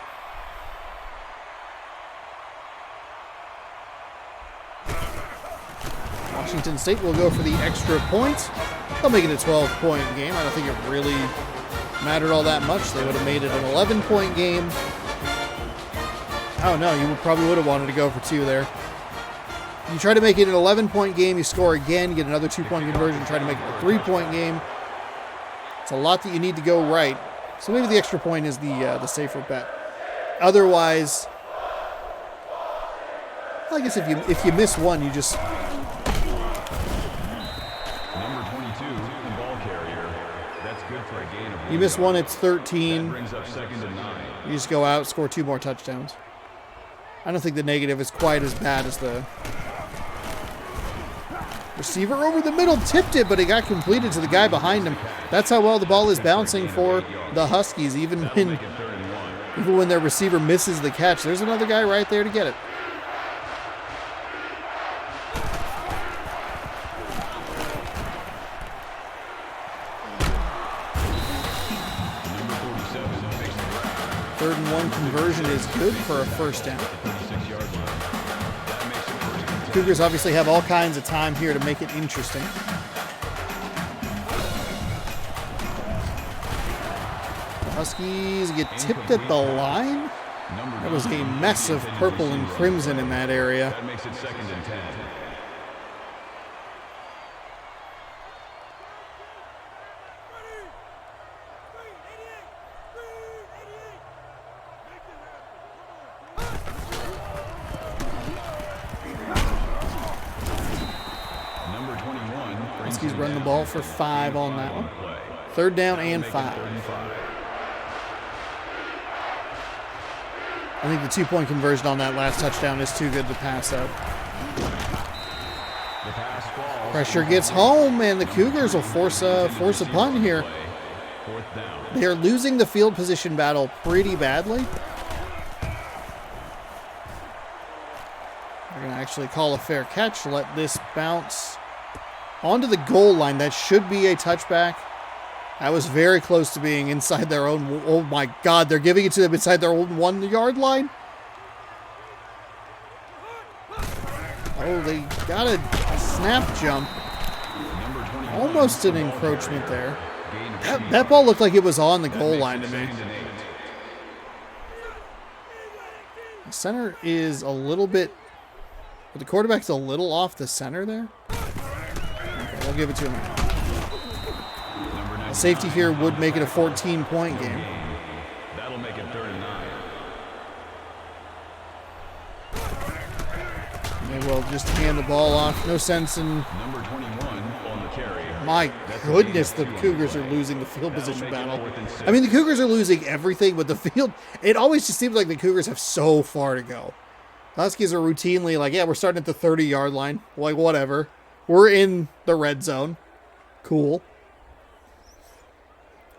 Washington State will go for the extra point. They'll make it a 12-point game. I don't think it really mattered all that much. They would have made it an 11-point game. Oh no, you probably would have wanted to go for 2 there. You try to make it an 11-point game, you score again, get another 2-point conversion, try to make it a 3-point game. It's a lot that you need to go right. So maybe the extra point is the safer bet. Otherwise, I guess if you miss one, you just... Number 22, the ball carrier. That's good for a gain of 1. You miss one, it's 13. That brings up 2nd and 9. You just go out, score 2 more touchdowns. I don't think the negative is quite as bad as the receiver over the middle tipped it, but it got completed to the guy behind him. That's how well the ball is bouncing for the Huskies, even when their receiver misses the catch. There's another guy right there to get it. Third and 1 conversion is good for a first down. Cougars obviously have all kinds of time here to make it interesting. The Huskies get tipped at the line. There was a mess of purple and crimson in that area. That makes it 2nd and 10. run the ball for 5 on that one. 3rd down and 5. I think the 2-point conversion on that last touchdown is too good to pass up. Pressure gets home, and the Cougars will force a punt here. They are losing the field position battle pretty badly. They're going to actually call a fair catch, let this bounce onto the goal line. That should be a touchback. That was very close to being inside their own. Oh my God, they're giving it to them inside their own 1-yard line. Oh, they got a snap jump. Almost an encroachment there. That ball looked like it was on the goal line to me. The center is a little bit, but the quarterback's a little off the center there. Okay, we'll give it to him. A safety here would make it a 14-point game. That'll make it 3rd and 9. They will just hand the ball off. No sense in. Number 21 on the carry. My goodness, the Cougars are losing the field position battle. I mean, the Cougars are losing everything, but the field, it always just seems like the Cougars have so far to go. The Huskies are routinely like, yeah, we're starting at the 30-yard line. Like, whatever. We're in the red zone. Cool.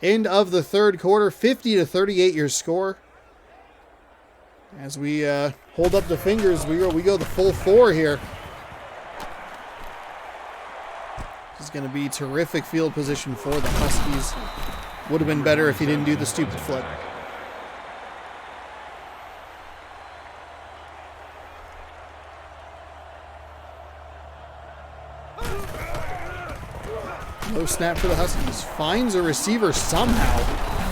End of the 3rd quarter, 50-38 your score. As we hold up the fingers, we go the full 4 here. This is going to be terrific field position for the Huskies. Would have been better if he didn't do the stupid flip. No snap for the Huskies. Finds a receiver somehow.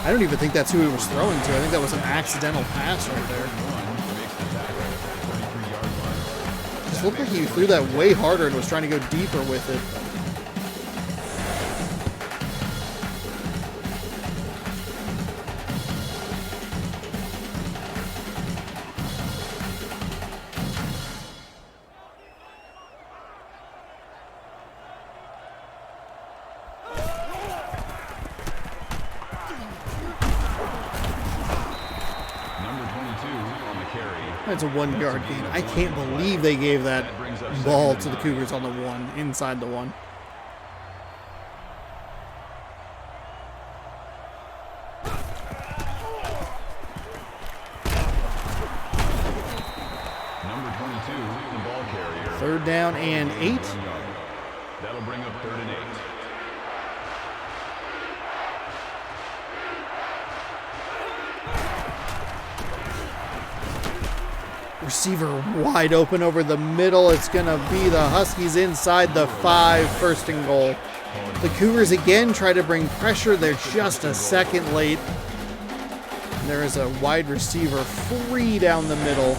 I don't even think that's who he was throwing to. I think that was an accidental pass right there. Just looked like he threw that way harder and was trying to go deeper with it. It's a 1-yard gain. I can't believe they gave that ball to the Cougars on the 1, inside the 1. Number 22, the ball carrier. 3rd down and 8. That'll bring up 3rd and 8. Receiver wide open over the middle. It's going to be the Huskies inside the 5, 1st and goal. The Cougars again try to bring pressure. They're just a second late. And there is a wide receiver free down the middle.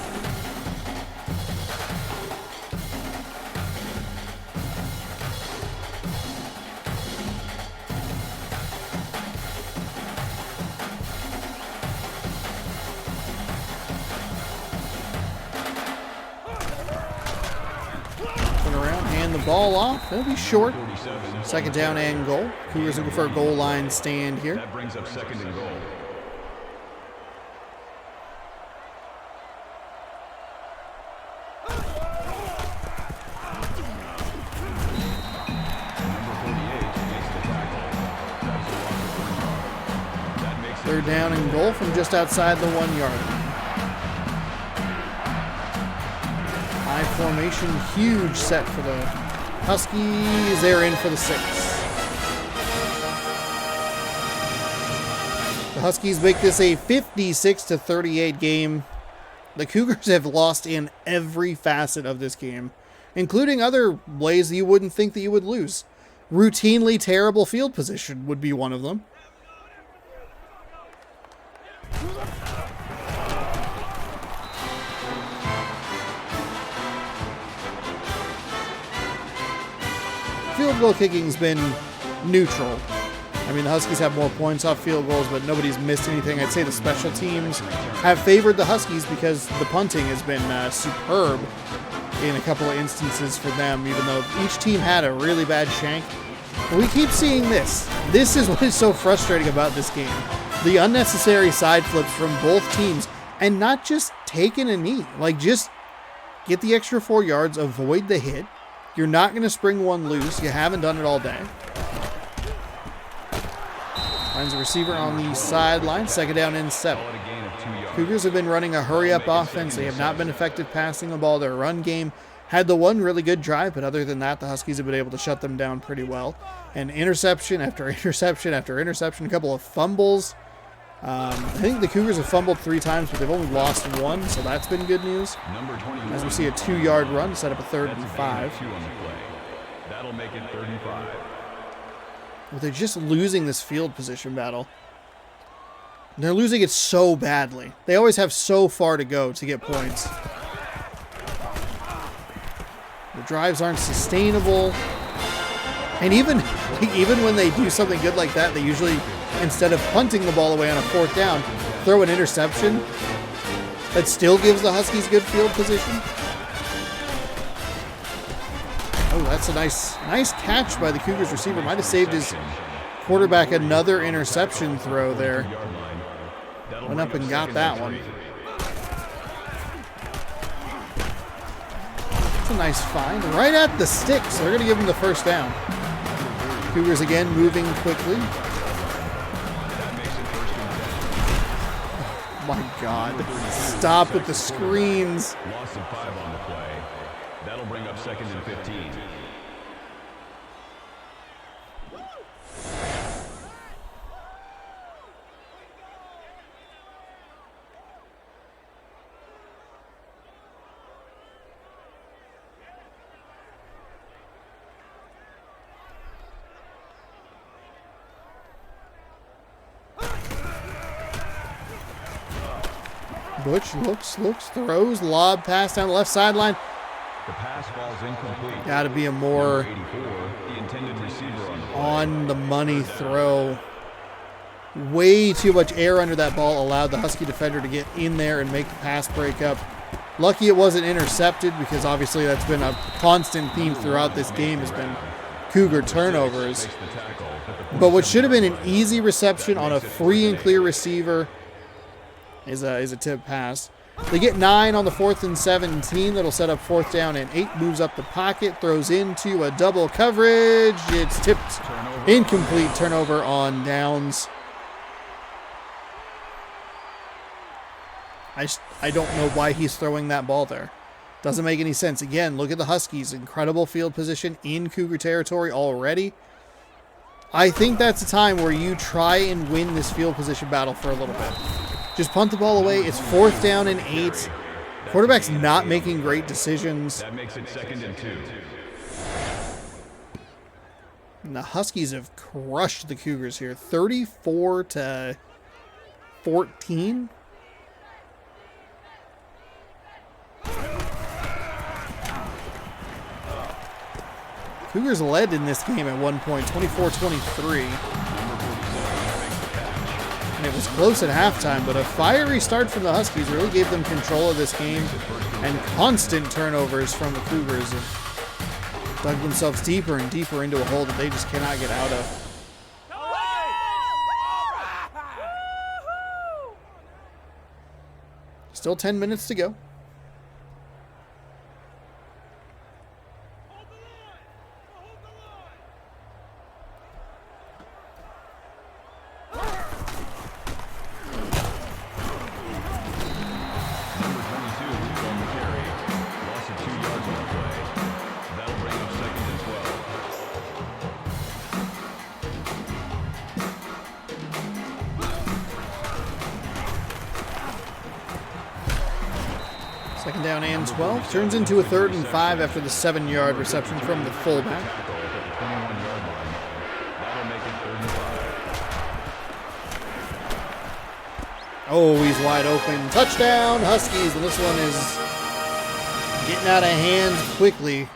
Ball off. It'll be short. 2nd down and goal. Cougars looking for a goal line stand here. That brings up 2nd and goal. Third down and goal from just outside the 1-yard line. High formation, huge set for the Huskies. They're in for the 6. The Huskies make this a 56-38 game. The Cougars have lost in every facet of this game, including other ways that you wouldn't think that you would lose. Routinely terrible field position would be one of them. Field goal kicking's been neutral. I mean, the Huskies have more points off field goals, but nobody's missed anything. I'd say the special teams have favored the Huskies because the punting has been superb in a couple of instances for them, even though each team had a really bad shank. We keep seeing this. This is what is so frustrating about this game. The unnecessary side flips from both teams, and not just taking a knee. Like, just get the extra 4 yards, avoid the hit. You're not going to spring one loose. You haven't done it all day. Finds a receiver on the sideline. 2nd down and 7. Cougars have been running a hurry-up offense. They have not been effective passing the ball. Their run game had the one really good drive, but other than that, the Huskies have been able to shut them down pretty well. And interception after interception after interception, a couple of fumbles. I think the Cougars have fumbled 3 times, but they've only lost 1, so that's been good news. As we see a 2-yard run, set up a 3rd and 5. That'll make it 35. Well, they're just losing this field position battle. They're losing it so badly. They always have so far to go to get points. The drives aren't sustainable. And even when they do something good like that, they usually, instead of punting the ball away on a 4th down, throw an interception. That still gives the Huskies good field position. Oh, that's a nice catch by the Cougars receiver. Might have saved his quarterback another interception throw there. Went up and got that one. That's a nice find. Right at the stick, so they're going to give him the 1st down. Cougars again moving quickly. Oh my God. Stop with the screens. Loss of 5 on the play. That'll bring up 2nd and 15. Butch looks, throws, lob pass down the left sideline. The pass falls incomplete. Got to be a more 84, the intended receiver on the money throw. Way too much air under that ball allowed the Husky defender to get in there and make the pass break up. Lucky it wasn't intercepted, because obviously that's been a constant theme throughout this game, has been Cougar turnovers. But what should have been an easy reception on a free and clear receiver is a tip pass. They get 9 on the 4th and 17. That'll set up 4th down and 8. Moves up the pocket, throws into a double coverage. It's tipped, incomplete, turnover on downs. I don't know why he's throwing that ball there. Doesn't make any sense. Again, look at the Huskies. Incredible field position in Cougar territory already. I think that's a time where you try and win this field position battle for a little bit. Just punt the ball away. It's 4th down and 8. Quarterback's not making great decisions. That makes it 2nd and 2. And the Huskies have crushed the Cougars here. 34-14. Cougars led in this game at one point, 24-23. And it was close at halftime, but a fiery start from the Huskies really gave them control of this game, and constant turnovers from the Cougars have dug themselves deeper and deeper into a hole that they just cannot get out of. Still 10 minutes to go. Second down and 12. Turns into a 3rd and 5 after the 7-yard reception from the fullback. Oh, he's wide open. Touchdown, Huskies. And this one is getting out of hand quickly.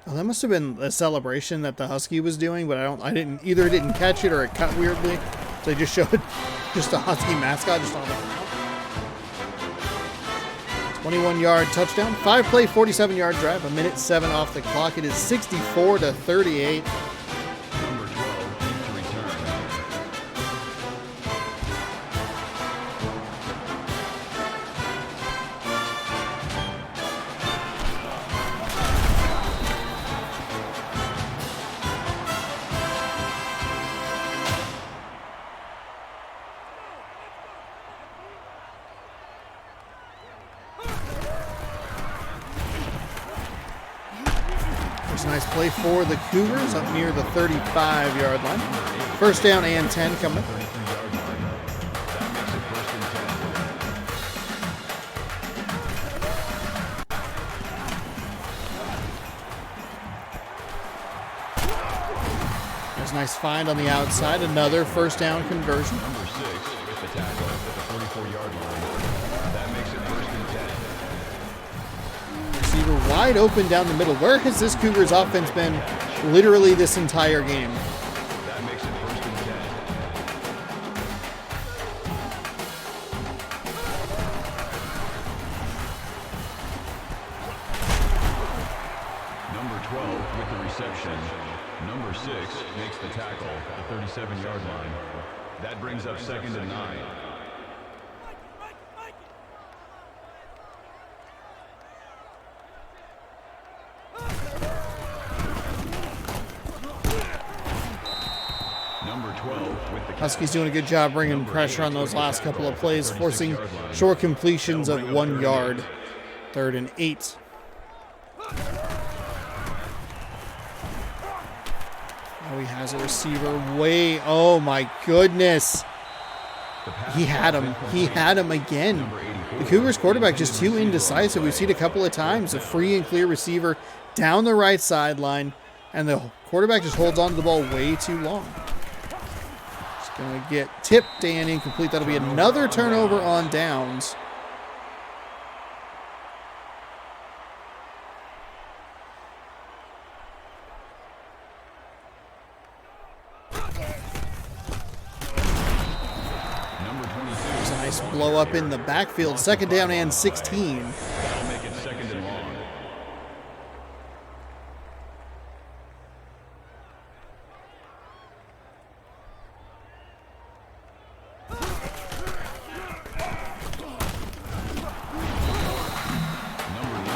Oh, that must have been a celebration that the Husky was doing, but I didn't catch it, or it cut weirdly. So they just showed just a Husky mascot just on the ground. 21-yard touchdown. 5-play, 47-yard drive. 1:07 off the clock. It is 64-38. Number 12 to return. There's a nice play for the Cougars up near the 35-yard line. First down and 10 coming up. 33-yard line. That makes it first and 10. There's a nice find on the outside. Another first down conversion. Number 6 with the tackle at the 44-yard line. That makes it first and 10. Receiver wide open down the middle. Where has this Cougars offense been literally this entire game? That makes it first and 10. Number 12 with the reception. Number 6 makes the tackle at the 37-yard line. That brings up second and 9. Number 12 with the Huskies doing a good job bringing pressure on those last couple of plays, forcing short completions of 1 yard. 3rd and 8. Oh, he has a receiver way. Oh my goodness. He had him. He had him again. The Cougars quarterback just too indecisive. We've seen a couple of times a free and clear receiver down the right sideline, and the quarterback just holds on to the ball way too long. It's going to get tipped and incomplete. That'll be another turnover on downs. There's a nice blow up in the backfield. 2nd down and 16. That'll make it second and long. Number 9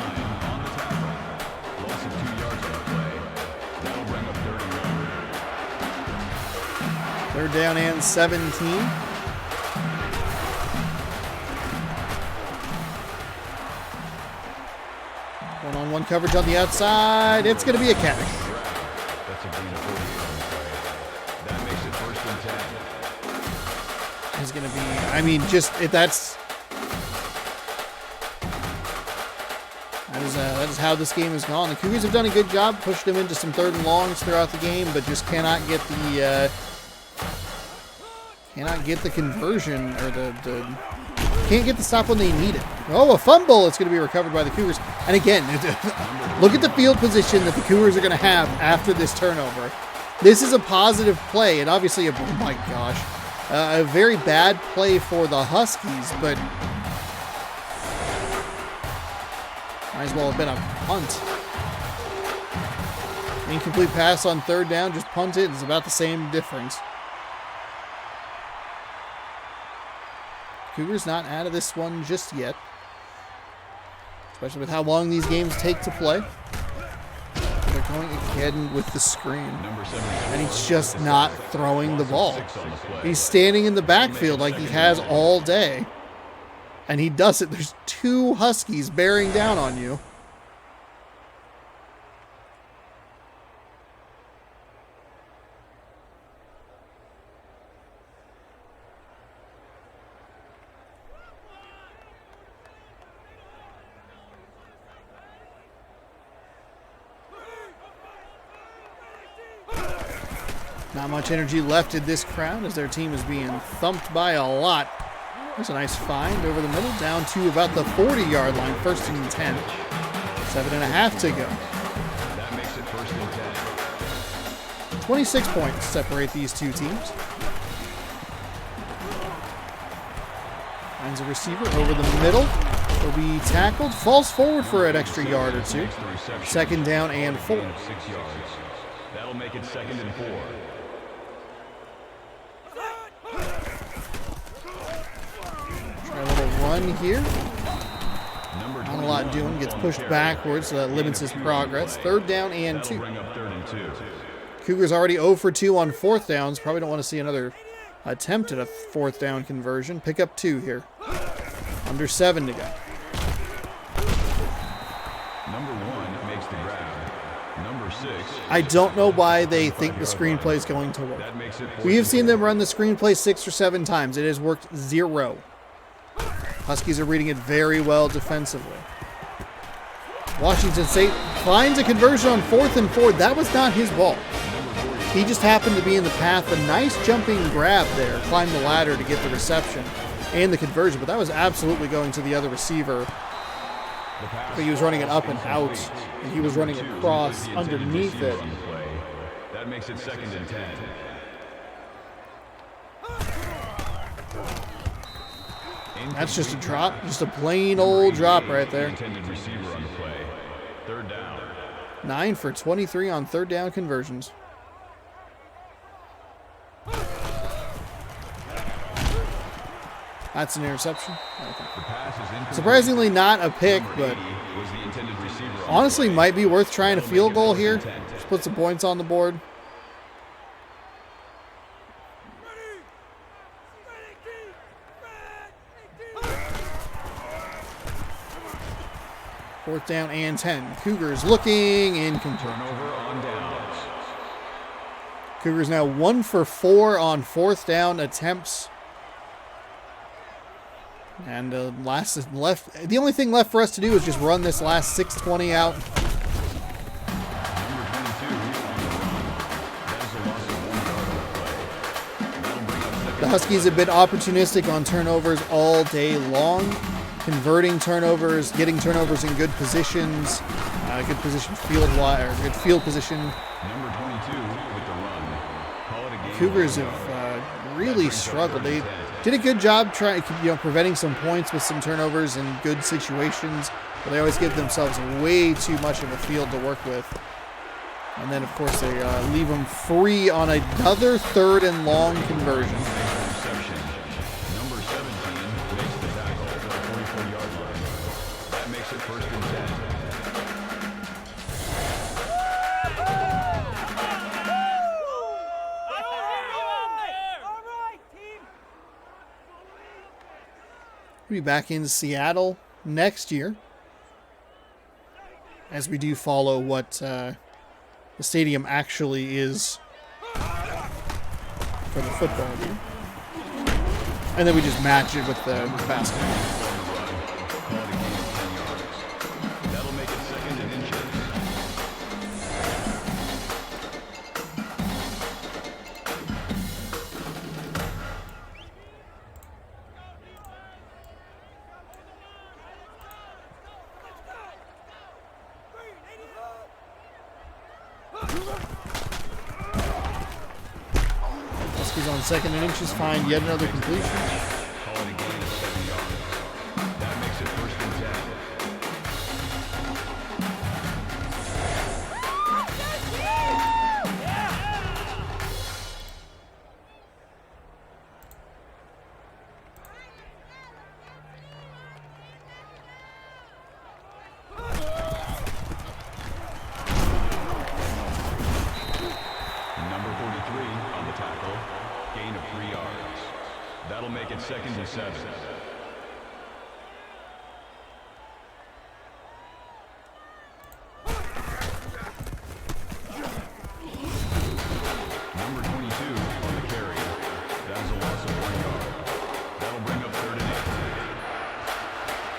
on the tackle. Loss of 2 yards on the play. That'll bring up 31. 3rd down and 17. One-on-one coverage on the outside. It's going to be a catch. That's a gain of 48 on the play. That makes it first and 10. It's going to be, I mean, just if that is how this game has gone. The Cougars have done a good job, pushed them into some 3rd and longs throughout the game, but just cannot get the conversion, or can't get the stop when they need it. Oh, a fumble. It's going to be recovered by the Cougars. And again, look at the field position that the Cougars are going to have after this turnover. This is a positive play, and obviously, oh my gosh, a very bad play for the Huskies, but might as well have been a punt. Incomplete pass on 3rd down, just punt it. It's about the same difference. Cougars not out of this one just yet, especially with how long these games take to play. They're going again with the screen, and he's just not throwing the ball. He's standing in the backfield like he has all day, and he does it. There's 2 Huskies bearing down on you. Not much energy left in this crowd as their team is being thumped by a lot. There's a nice find over the middle, down to about the 40-yard line, 1st and 10. 7.5 to go. That makes it first and 10. 26 points separate these two teams. Finds a receiver over the middle. Will be tackled. Falls forward for an extra yard or two. Second down and 4. 6 yards. That'll make it 2nd and 4. Try a little run here. Not a lot doing. Gets pushed backwards, so that limits his progress. 3rd down and 2. Bring up 3rd and 2. Cougars already 0 for 2 on 4th downs. Probably don't want to see another attempt at a 4th down conversion. Pick up 2 here. Under 7 to go. Number 1 makes the grab. Number 6. I don't know why they think the screenplay is going to work. That makes it 4th We have and seen 4. them run the screenplay 6 or 7 times. It has worked 0. Huskies are reading it very well defensively. Washington State finds a conversion on 4th and 4. That was not his ball. He just happened to be in the path. A nice jumping grab there. Climbed the ladder to get the reception and the conversion, but that was absolutely going to the other receiver. But he was running it up and out, and he was running across underneath it. That makes it 2nd and 10. That's just a drop, just a plain old drop right there. Intended receiver on the play. 3rd down. 9 for 23 on 3rd down conversions. That's an interception. Okay. The pass is incomplete. Surprisingly not a pick, but Was the intended receiver on honestly the play. might be worth trying a field goal here. 4th and 10. Just put some points on the board. Fourth down and 10. Cougars looking incomplete. Turnover on downs. Cougars now 1 for 4 on 4th down attempts. And the only thing left for us to do is just run this last 6:20 out. Number 22 on the run. That is a loss of 1 yard on the play. That'll bring up 2nd. The Huskies have been opportunistic on turnovers all day long, converting turnovers, getting turnovers in good positions, good position field wide, or good field position. Number 22 with the run. Call it a game. Cougars have really struggled. They did a good job trying, preventing some points with some turnovers in good situations, but they always give themselves way too much of a field to work with. And then, of course, they leave them free on another 3rd and long conversion. Reception. Number 17 makes the tackle at the 44-yard line. That makes it 1st and 10. We'll be back in Seattle next year, as we do follow what the stadium actually is for the football game. And then we just match it with the basketball. Call it a game of 10 yards. That'll make it 2nd and inches. Huskies on 2nd and inches find yet another completion. Call it a gain of 7 yards. That makes it 1st and 10. Number 43 on the tackle. Gain of 3 yards. That'll make it 2nd and 7. Number 22 on the carry. That is a loss of 1 yard. That'll bring up 3rd and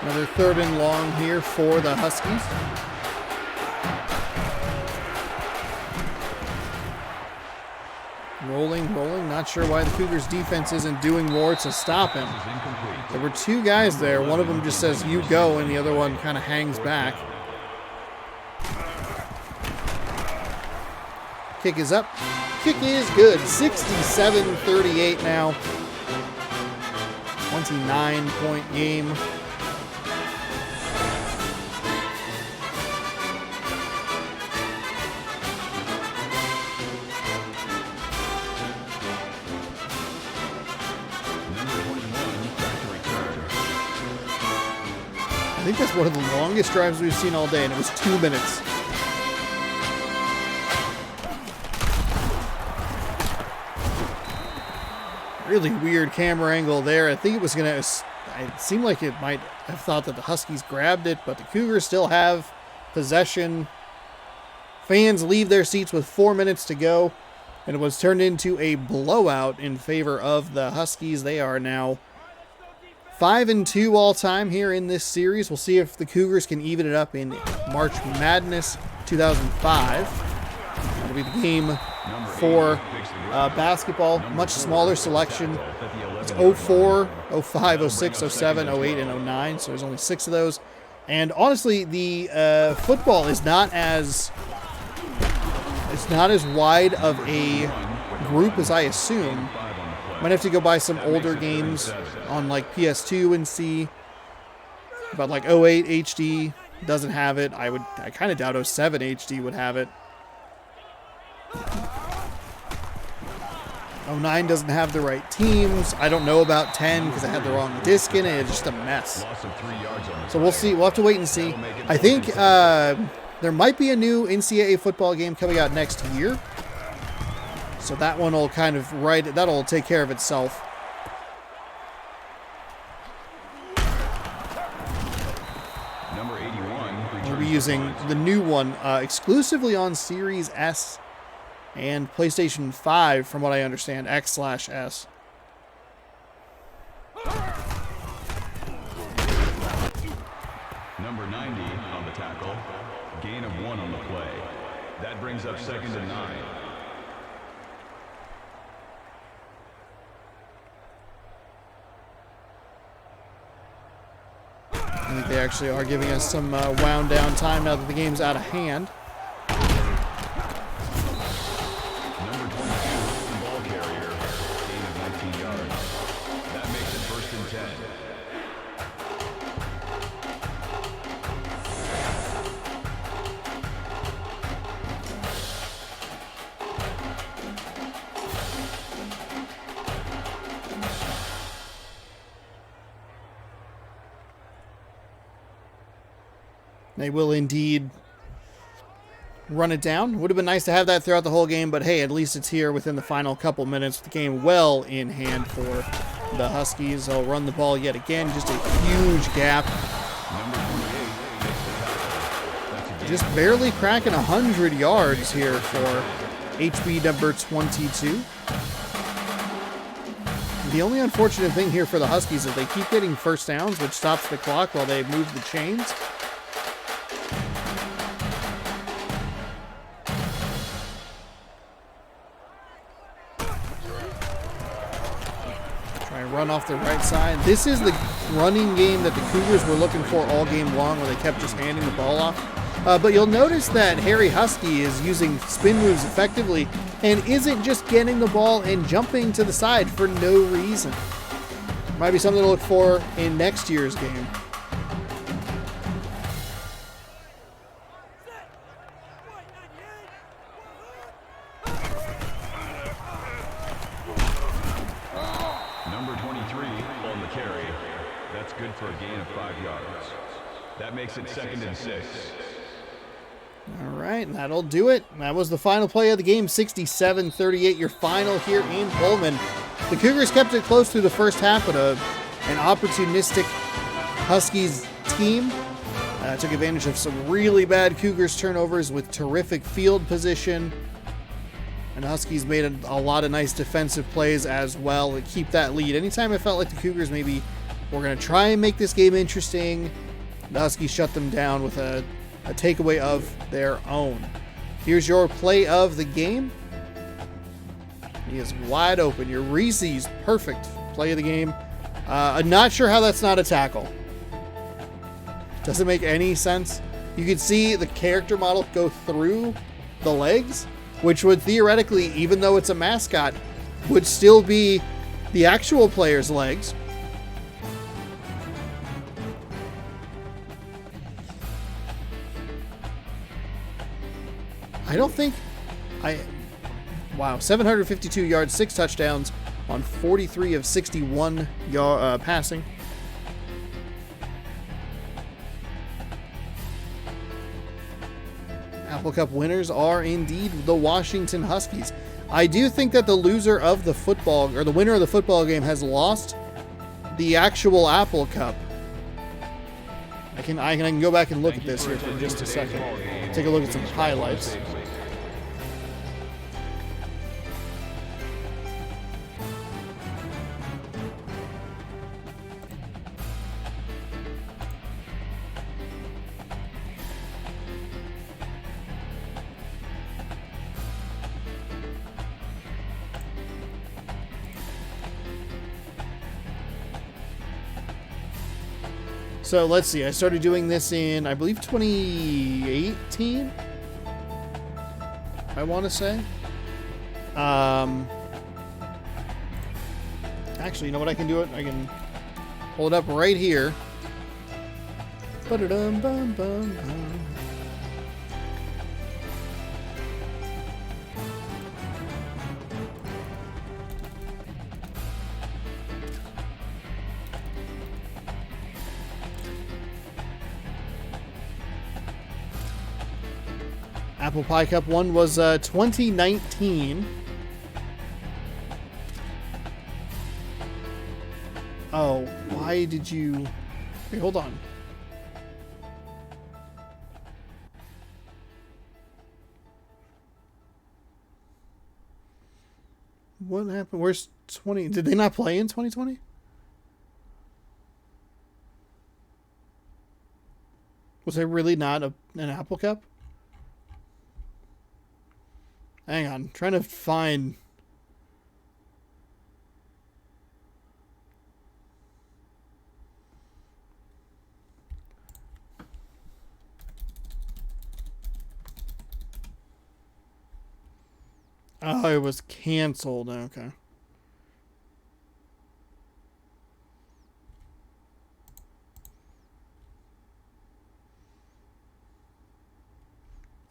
8. Another 3rd and long here for the Huskies. Rolling. Not sure why the Cougars defense isn't doing more to stop him. This is incomplete. There were 2 guys there. One of them just says, "You go," and the other one kind of hangs back. Kick is up. Kick is good. 67-38 now. 29-point game. I think that's one of the longest drives we've seen all day, and it was 2 minutes. Really weird camera angle there. I think it was going to... It seemed like it might have thought that the Huskies grabbed it, but the Cougars still have possession. Fans leave their seats with 4 minutes to go, and it was turned into a blowout in favor of the Huskies. They are now 5-2 all time here in this series. We'll see if the Cougars can even it up in March Madness 2005. That'll be the game for basketball. Much smaller selection. It's 04, 05, 06, 07, 08, and 09. So there's only 6 of those. And honestly, the football is not as wide of a group as I assume. Might have to go buy some older games on like PS2 and see. But like 08 HD doesn't have it. I kind of doubt 07 HD would have it. 09 doesn't have the right teams. I don't know about 10 because I had the wrong disc in it. It's just a mess. So we'll see. We'll have to wait and see. I think there might be a new NCAA football game coming out next year. So that one will kind of that'll take care of itself. Number 81. We'll be using the new one exclusively on Series S and PlayStation 5, from what I understand, X/S. Number 90 on the tackle. Gain of 1 on the play. That brings up 2nd and 9. I think they actually are giving us some wound down time now that the game's out of hand. Number 22, ball carrier. Gain of 19 yards. That makes it 1st and 10. They will indeed run it down. Would have been nice to have that throughout the whole game, but hey, at least it's here within the final couple minutes. The game well in hand for the Huskies. They'll run the ball yet again. Just a huge gap. Just barely cracking 100 yards here for HB number 22. The only unfortunate thing here for the Huskies is they keep getting first downs, which stops the clock while they move the chains. Run off the right side. This is the running game that the Cougars were looking for all game long, where they kept just handing the ball off. But you'll notice that Harry Husky is using spin moves effectively and isn't just getting the ball and jumping to the side for no reason. Might be something to look for in next year's game. Good for a gain of 5 yards. That makes it 2nd and 6. All right, and that'll do it. That was the final play of the game, 67-38, your final here in Pullman. The Cougars kept it close through the first half, but an opportunistic Huskies team took advantage of some really bad Cougars turnovers with terrific field position. And the Huskies made a lot of nice defensive plays as well to keep that lead. Anytime I felt like the Cougars maybe were going to try and make this game interesting, the Huskies shut them down with a takeaway of their own. Here's your play of the game. He is wide open. Your Reese's perfect play of the game. I'm not sure how that's not a tackle. Doesn't make any sense. You can see the character model go through the legs, which would theoretically, even though it's a mascot, would still be the actual player's legs. I don't think wow, 752 yards, 6 touchdowns on 43 of 61 passing. Apple Cup winners are indeed the Washington Huskies. I do think that the loser of the football, or the winner of the football game, has lost the actual Apple Cup. I can go back and look at this here for just a second. Take a look at some highlights. So let's see, I started doing this in, I believe, 2018, I want to say. Actually, you know what, I can do it? I can pull it up right here. Ba-da-dum-bum-bum-bum. Apple Pie Cup one was 2019. Oh, why did you... Wait, hold on. What happened? Where's 20? Did they not play in 2020? Was there really not an Apple Cup? Hang on, trying to find... Oh, it was canceled. Okay.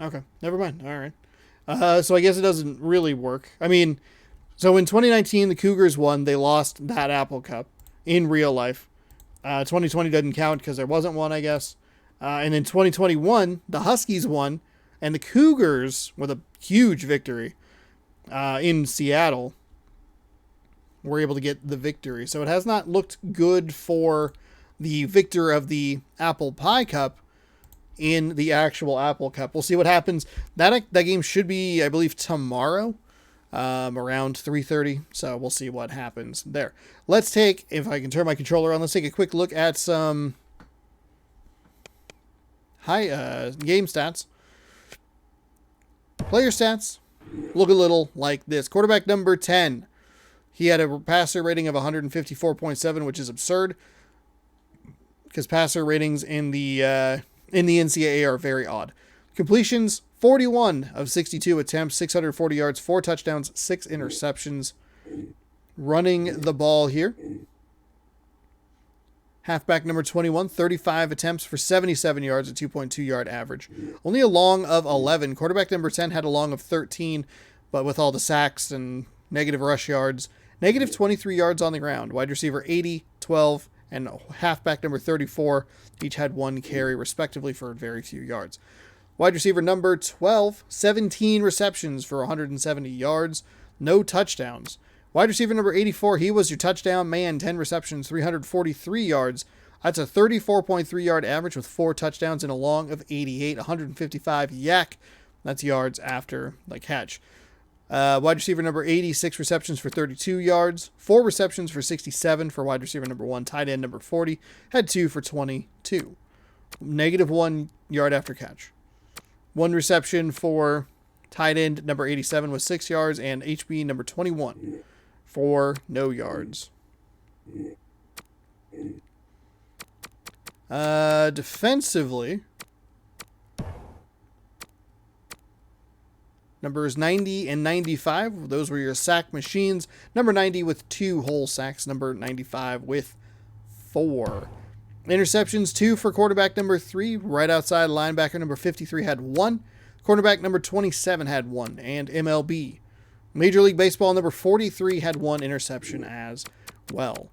Okay, never mind. All right. So I guess it doesn't really work. I mean, so in 2019, the Cougars won. They lost that Apple Cup in real life. 2020 doesn't count because there wasn't one, I guess. And in 2021, the Huskies won, and the Cougars, with a huge victory in Seattle, were able to get the victory. So it has not looked good for the victor of the Apple Pie Cup in the actual Apple Cup. We'll see what happens. That game should be, I believe, tomorrow, around 3:30. So we'll see what happens there. Let's take, if I can turn my controller on, let's take a quick look at some game stats. Player stats look a little like this. Quarterback number 10. He had a passer rating of 154.7, which is absurd because passer ratings in the NCAA are very odd. Completions, 41 of 62 attempts, 640 yards, 4 touchdowns, 6 interceptions. Running the ball here. Halfback number 21, 35 attempts for 77 yards, a 2.2 yard average. Only a long of 11. Quarterback number 10 had a long of 13, but with all the sacks and negative rush yards, negative 23 yards on the ground. Wide receiver 80, 12, and halfback number 34 each had 1 carry, respectively, for very few yards. Wide receiver number 12, 17 receptions for 170 yards, no touchdowns. Wide receiver number 84, he was your touchdown man, 10 receptions, 343 yards. That's a 34.3 yard average with 4 touchdowns and a long of 88, 155 yak. That's yards after the catch. Wide receiver number 80, 6 receptions for 32 yards, 4 receptions for 67 for wide receiver number 1. Tight end number 40 had 2 for 22. Negative 1 yard after catch. 1 reception for tight end number 87 with 6 yards, and HB number 21 for no yards. Defensively, numbers 90 and 95, those were your sack machines. Number 90 with 2 whole sacks. Number 95 with 4. Interceptions, 2 for quarterback number 3. Right outside linebacker number 53 had 1. Cornerback number 27 had 1, and MLB. Major League Baseball number 43 had 1 interception as well.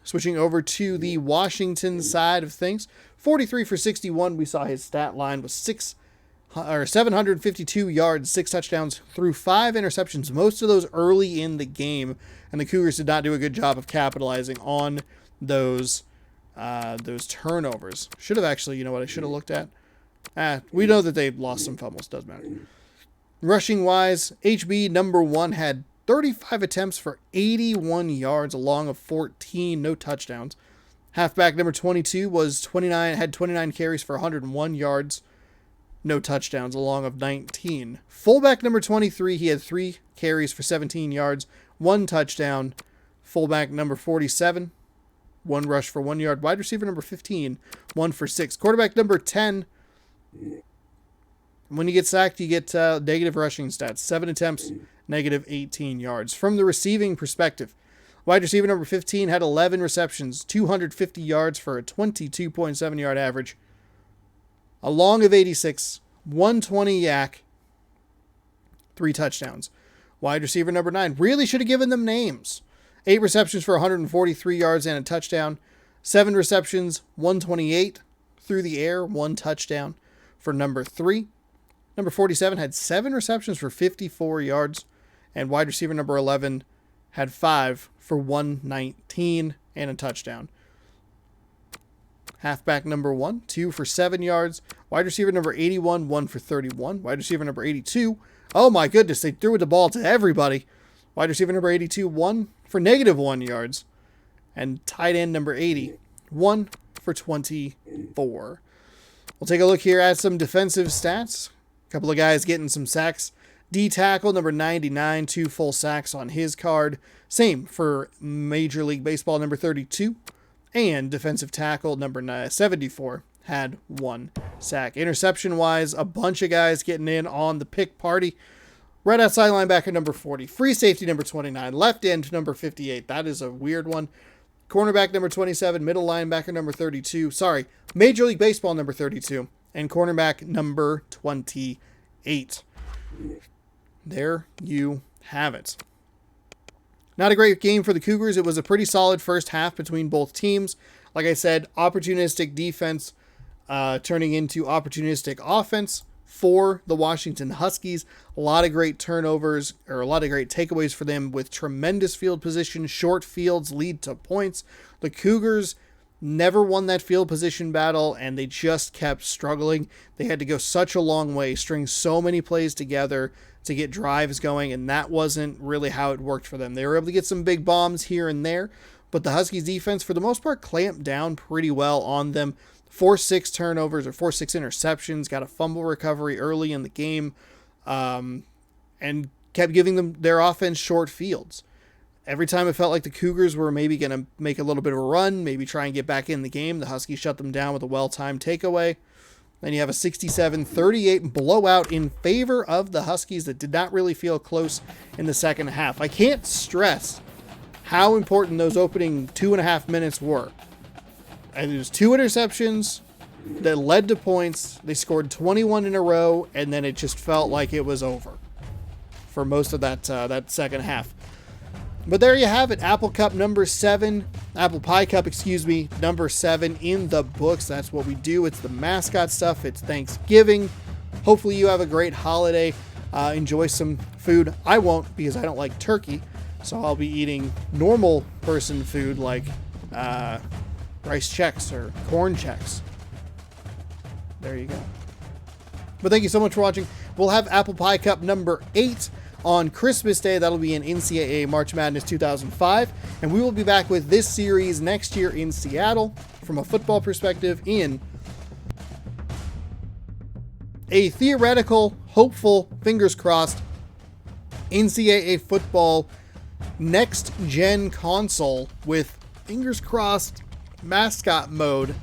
Switching over to the Washington side of things, 43 for 61. We saw his stat line was 752 yards, 6 touchdowns, threw 5 interceptions, most of those early in the game, and the Cougars did not do a good job of capitalizing on those turnovers. Should have actually, you know what I should have looked at? We know that they lost some fumbles, doesn't matter. Rushing wise, HB number 1 had 35 attempts for 81 yards, along of 14, no touchdowns. Halfback number 22 had 29 carries for 101 yards, no touchdowns, along of 19. Fullback number 23, he had 3 carries for 17 yards, 1 touchdown. Fullback number 47, 1 rush for 1 yard. Wide receiver number 15, 1 for 6. Quarterback number 10, when you get sacked, you get negative rushing stats. 7 attempts, negative 18 yards. From the receiving perspective, wide receiver number 15 had 11 receptions, 250 yards for a 22.7 yard average. A long of 86, 120 yak, 3 touchdowns. Wide receiver number 9, really should have given them names. 8 receptions for 143 yards and a touchdown. 7 receptions, 128 through the air, 1 touchdown for number 3. Number 47 had 7 receptions for 54 yards. And wide receiver number 11 had 5 for 119 and a touchdown. Halfback number 1, 2 for 7 yards. Wide receiver number 81, 1 for 31. Wide receiver number 82, oh my goodness, they threw the ball to everybody. Wide receiver number 82, 1 for negative 1 yards. And tight end number 80, 1 for 24. We'll take a look here at some defensive stats. A couple of guys getting some sacks. D tackle number 99, 2 full sacks on his card. Same for Major League Baseball number 32. And defensive tackle number 74 had 1 sack. Interception-wise, a bunch of guys getting in on the pick party. Right outside linebacker number 40. Free safety number 29. Left end number 58. That is a weird one. Cornerback number 27. Middle linebacker number 32. Sorry, Major League Baseball number 32. And cornerback number 28. There you have it. Not a great game for the Cougars. It was a pretty solid first half between both teams. Like I said, opportunistic defense turning into opportunistic offense for the Washington Huskies. A lot of great turnovers, or a lot of great takeaways for them with tremendous field position. Short fields lead to points. The Cougars never won that field position battle, and they just kept struggling. They had to go such a long way, string so many plays together to get drives going, and that wasn't really how it worked for them. They were able to get some big bombs here and there, but the Huskies defense, for the most part, clamped down pretty well on them. 4-6 turnovers or 4-6 interceptions, got a fumble recovery early in the game, and kept giving them their offense short fields. Every time it felt like the Cougars were maybe going to make a little bit of a run, maybe try and get back in the game, the Huskies shut them down with a well-timed takeaway. Then you have a 67-38 blowout in favor of the Huskies that did not really feel close in the second half. I can't stress how important those opening 2.5 minutes were. And it was 2 interceptions that led to points. They scored 21 in a row, and then it just felt like it was over for most of that second half. But there you have it. Apple Pie Cup number 7 in the books. That's what we do. It's the mascot stuff. It's Thanksgiving. Hopefully you have a great holiday. Enjoy some food. I won't, because I don't like turkey. So I'll be eating normal person food like rice Chex or corn Chex. There you go. But thank you so much for watching. We'll have Apple Pie Cup number 8 on Christmas Day. That'll be in NCAA March Madness 2005. And we will be back with this series next year in Seattle from a football perspective in a theoretical, hopeful, fingers crossed, NCAA football next-gen console with, fingers crossed, mascot mode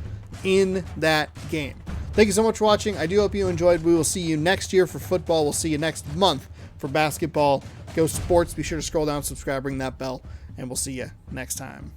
in that game. Thank you so much for watching. I do hope you enjoyed. We will see you next year for football. We'll see you next month for basketball. Go Sports. Be sure to scroll down, subscribe, ring that bell, and we'll see you next time.